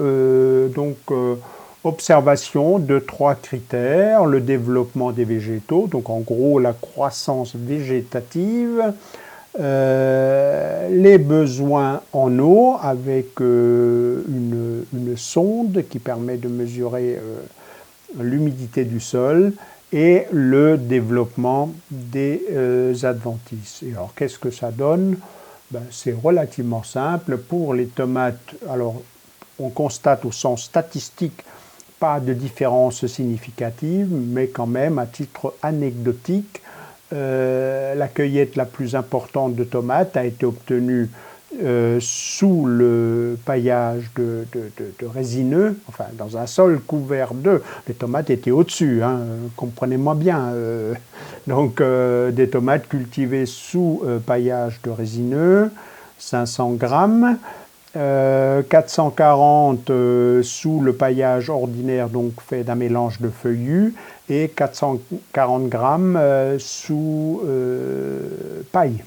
[SPEAKER 1] observation de 3 critères: le développement des végétaux, donc en gros la croissance végétative, les besoins en eau avec une sonde qui permet de mesurer l'humidité du sol, et le développement des adventices. Et alors qu'est-ce que ça donne? C'est relativement simple. Pour les tomates, alors on constate au sens statistique pas de différence significative, mais quand même, à titre anecdotique, la cueillette la plus importante de tomates a été obtenue sous le paillage de résineux, enfin dans un sol couvert d'œufs. Les tomates étaient au-dessus, comprenez-moi bien. Donc des tomates cultivées sous paillage de résineux, 500 grammes. 440 sous le paillage ordinaire, donc fait d'un mélange de feuillus, et 440 grammes sous paille.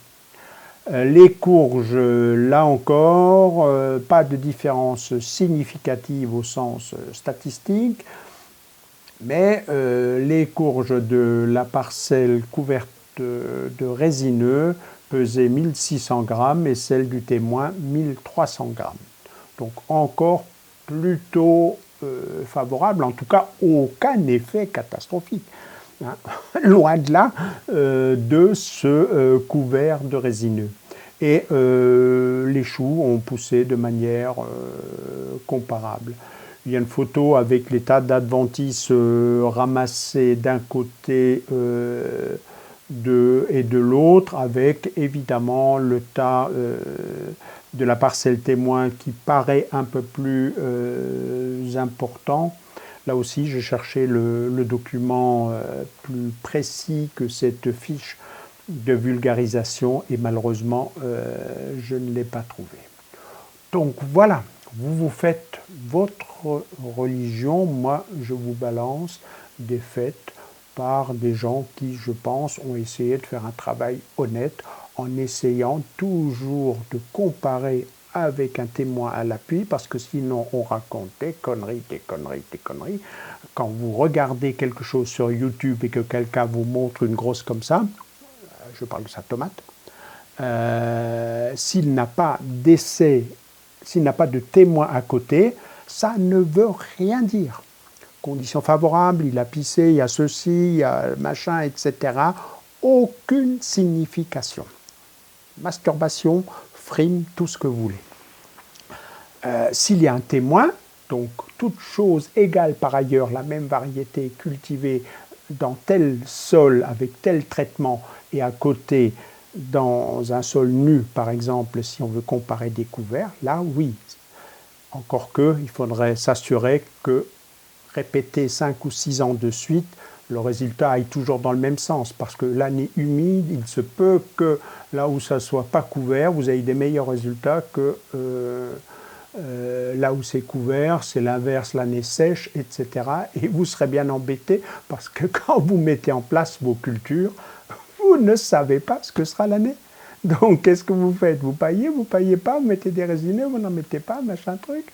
[SPEAKER 1] Les courges, là encore, pas de différence significative au sens statistique, mais les courges de la parcelle couverte de résineux pesaient 1600 grammes et celles du témoin 1300 grammes. Donc encore plutôt favorable, en tout cas aucun effet catastrophique. Loin de là de ce couvert de résineux. Et les choux ont poussé de manière comparable. Il y a une photo avec les tas d'adventices ramassés d'un côté et de l'autre, avec évidemment le tas de la parcelle témoin qui paraît un peu plus important. Là aussi, j'ai cherché le document plus précis que cette fiche de vulgarisation et malheureusement, je ne l'ai pas trouvé. Donc voilà, vous faites votre religion, moi je vous balance des faits par des gens qui, je pense, ont essayé de faire un travail honnête en essayant toujours de comparer avec un témoin à l'appui, parce que sinon on raconte des conneries. Quand vous regardez quelque chose sur YouTube et que quelqu'un vous montre une grosse comme ça, je parle de sa tomate, s'il n'a pas d'essai, s'il n'a pas de témoin à côté, Ça ne veut rien dire. Conditions favorables, il a pissé, il y a ceci, il y a machin, etc. Aucune signification. Masturbation, frime, tout ce que vous voulez. S'il y a un témoin, donc toute chose égale par ailleurs, la même variété cultivée dans tel sol avec tel traitement et à côté dans un sol nu, par exemple, si on veut comparer des couverts, là oui. Encore que, il faudrait s'assurer que répéter 5 ou 6 ans de suite, le résultat aille toujours dans le même sens, parce que l'année humide, il se peut que là où ça ne soit pas couvert, vous ayez des meilleurs résultats que là où c'est couvert, c'est l'inverse, l'année sèche, etc. Et vous serez bien embêté, parce que quand vous mettez en place vos cultures, vous ne savez pas ce que sera l'année. Donc, qu'est-ce que vous faites? Vous payez pas, vous mettez des résineux, vous n'en mettez pas, machin truc.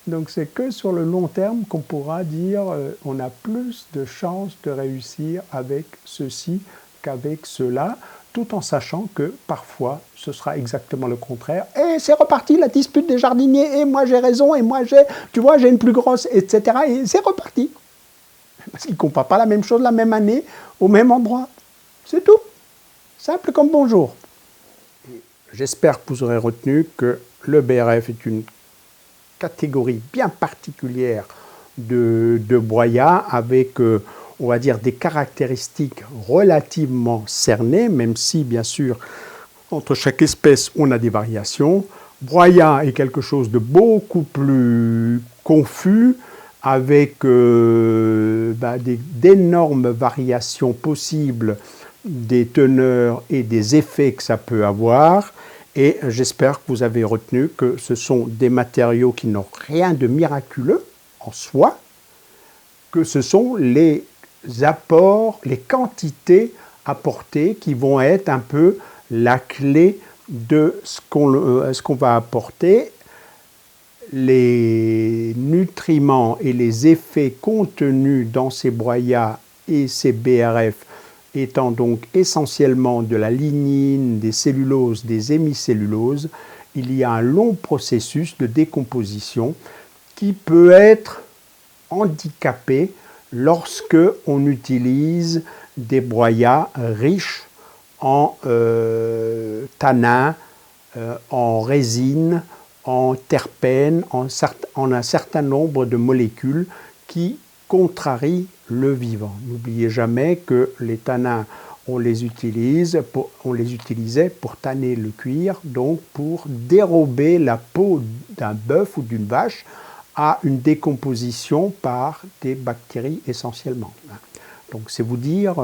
[SPEAKER 1] Donc, c'est que sur le long terme qu'on pourra dire on a plus de chances de réussir avec ceci qu'avec cela, tout en sachant que parfois, ce sera exactement le contraire. Et c'est reparti, la dispute des jardiniers, et moi j'ai raison, et moi j'ai une plus grosse, etc. Et c'est reparti. Parce qu'ils ne comparent pas la même chose la même année, au même endroit. C'est tout. Simple comme bonjour. J'espère que vous aurez retenu que le BRF est une catégorie bien particulière de broyat avec, on va dire, des caractéristiques relativement cernées, même si, bien sûr, entre chaque espèce, on a des variations. Broyat est quelque chose de beaucoup plus confus, avec d'énormes variations possibles des teneurs et des effets que ça peut avoir. Et j'espère que vous avez retenu que ce sont des matériaux qui n'ont rien de miraculeux en soi, que ce sont les apports, les quantités apportées qui vont être un peu la clé de ce qu'on va apporter. Les nutriments et les effets contenus dans ces broyats et ces BRF étant donc essentiellement de la lignine, des celluloses, des hémicelluloses, il y a un long processus de décomposition qui peut être handicapé lorsque on utilise des broyats riches en tanins, en résine, en terpènes, en un certain nombre de molécules qui contrarient le vivant. N'oubliez jamais que les tanins, on les utilisait pour tanner le cuir, donc pour dérober la peau d'un bœuf ou d'une vache à une décomposition par des bactéries essentiellement. Donc c'est vous dire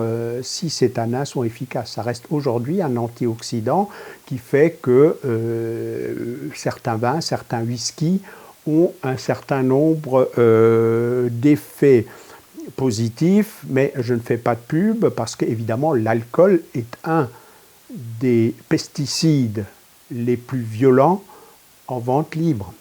[SPEAKER 1] si ces tanins sont efficaces. Ça reste aujourd'hui un antioxydant qui fait que certains vins, certains whiskies ont un certain nombre d'effets positifs, mais je ne fais pas de pub parce qu'évidemment l'alcool est un des pesticides les plus violents en vente libre.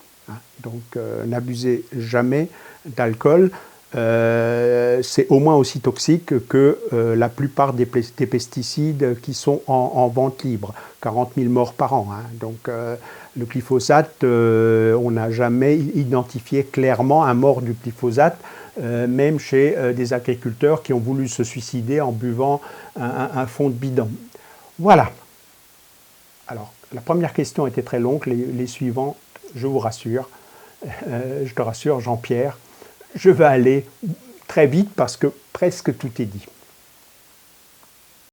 [SPEAKER 1] Donc n'abusez jamais d'alcool. C'est au moins aussi toxique que la plupart des pesticides qui sont en vente libre. 40 000 morts par an. Donc le glyphosate, on n'a jamais identifié clairement un mort du glyphosate, même chez des agriculteurs qui ont voulu se suicider en buvant un fond de bidon. Voilà. Alors, la première question était très longue, les suivantes, je vous rassure. Je te rassure, Jean-Pierre, je vais aller très vite parce que presque tout est dit.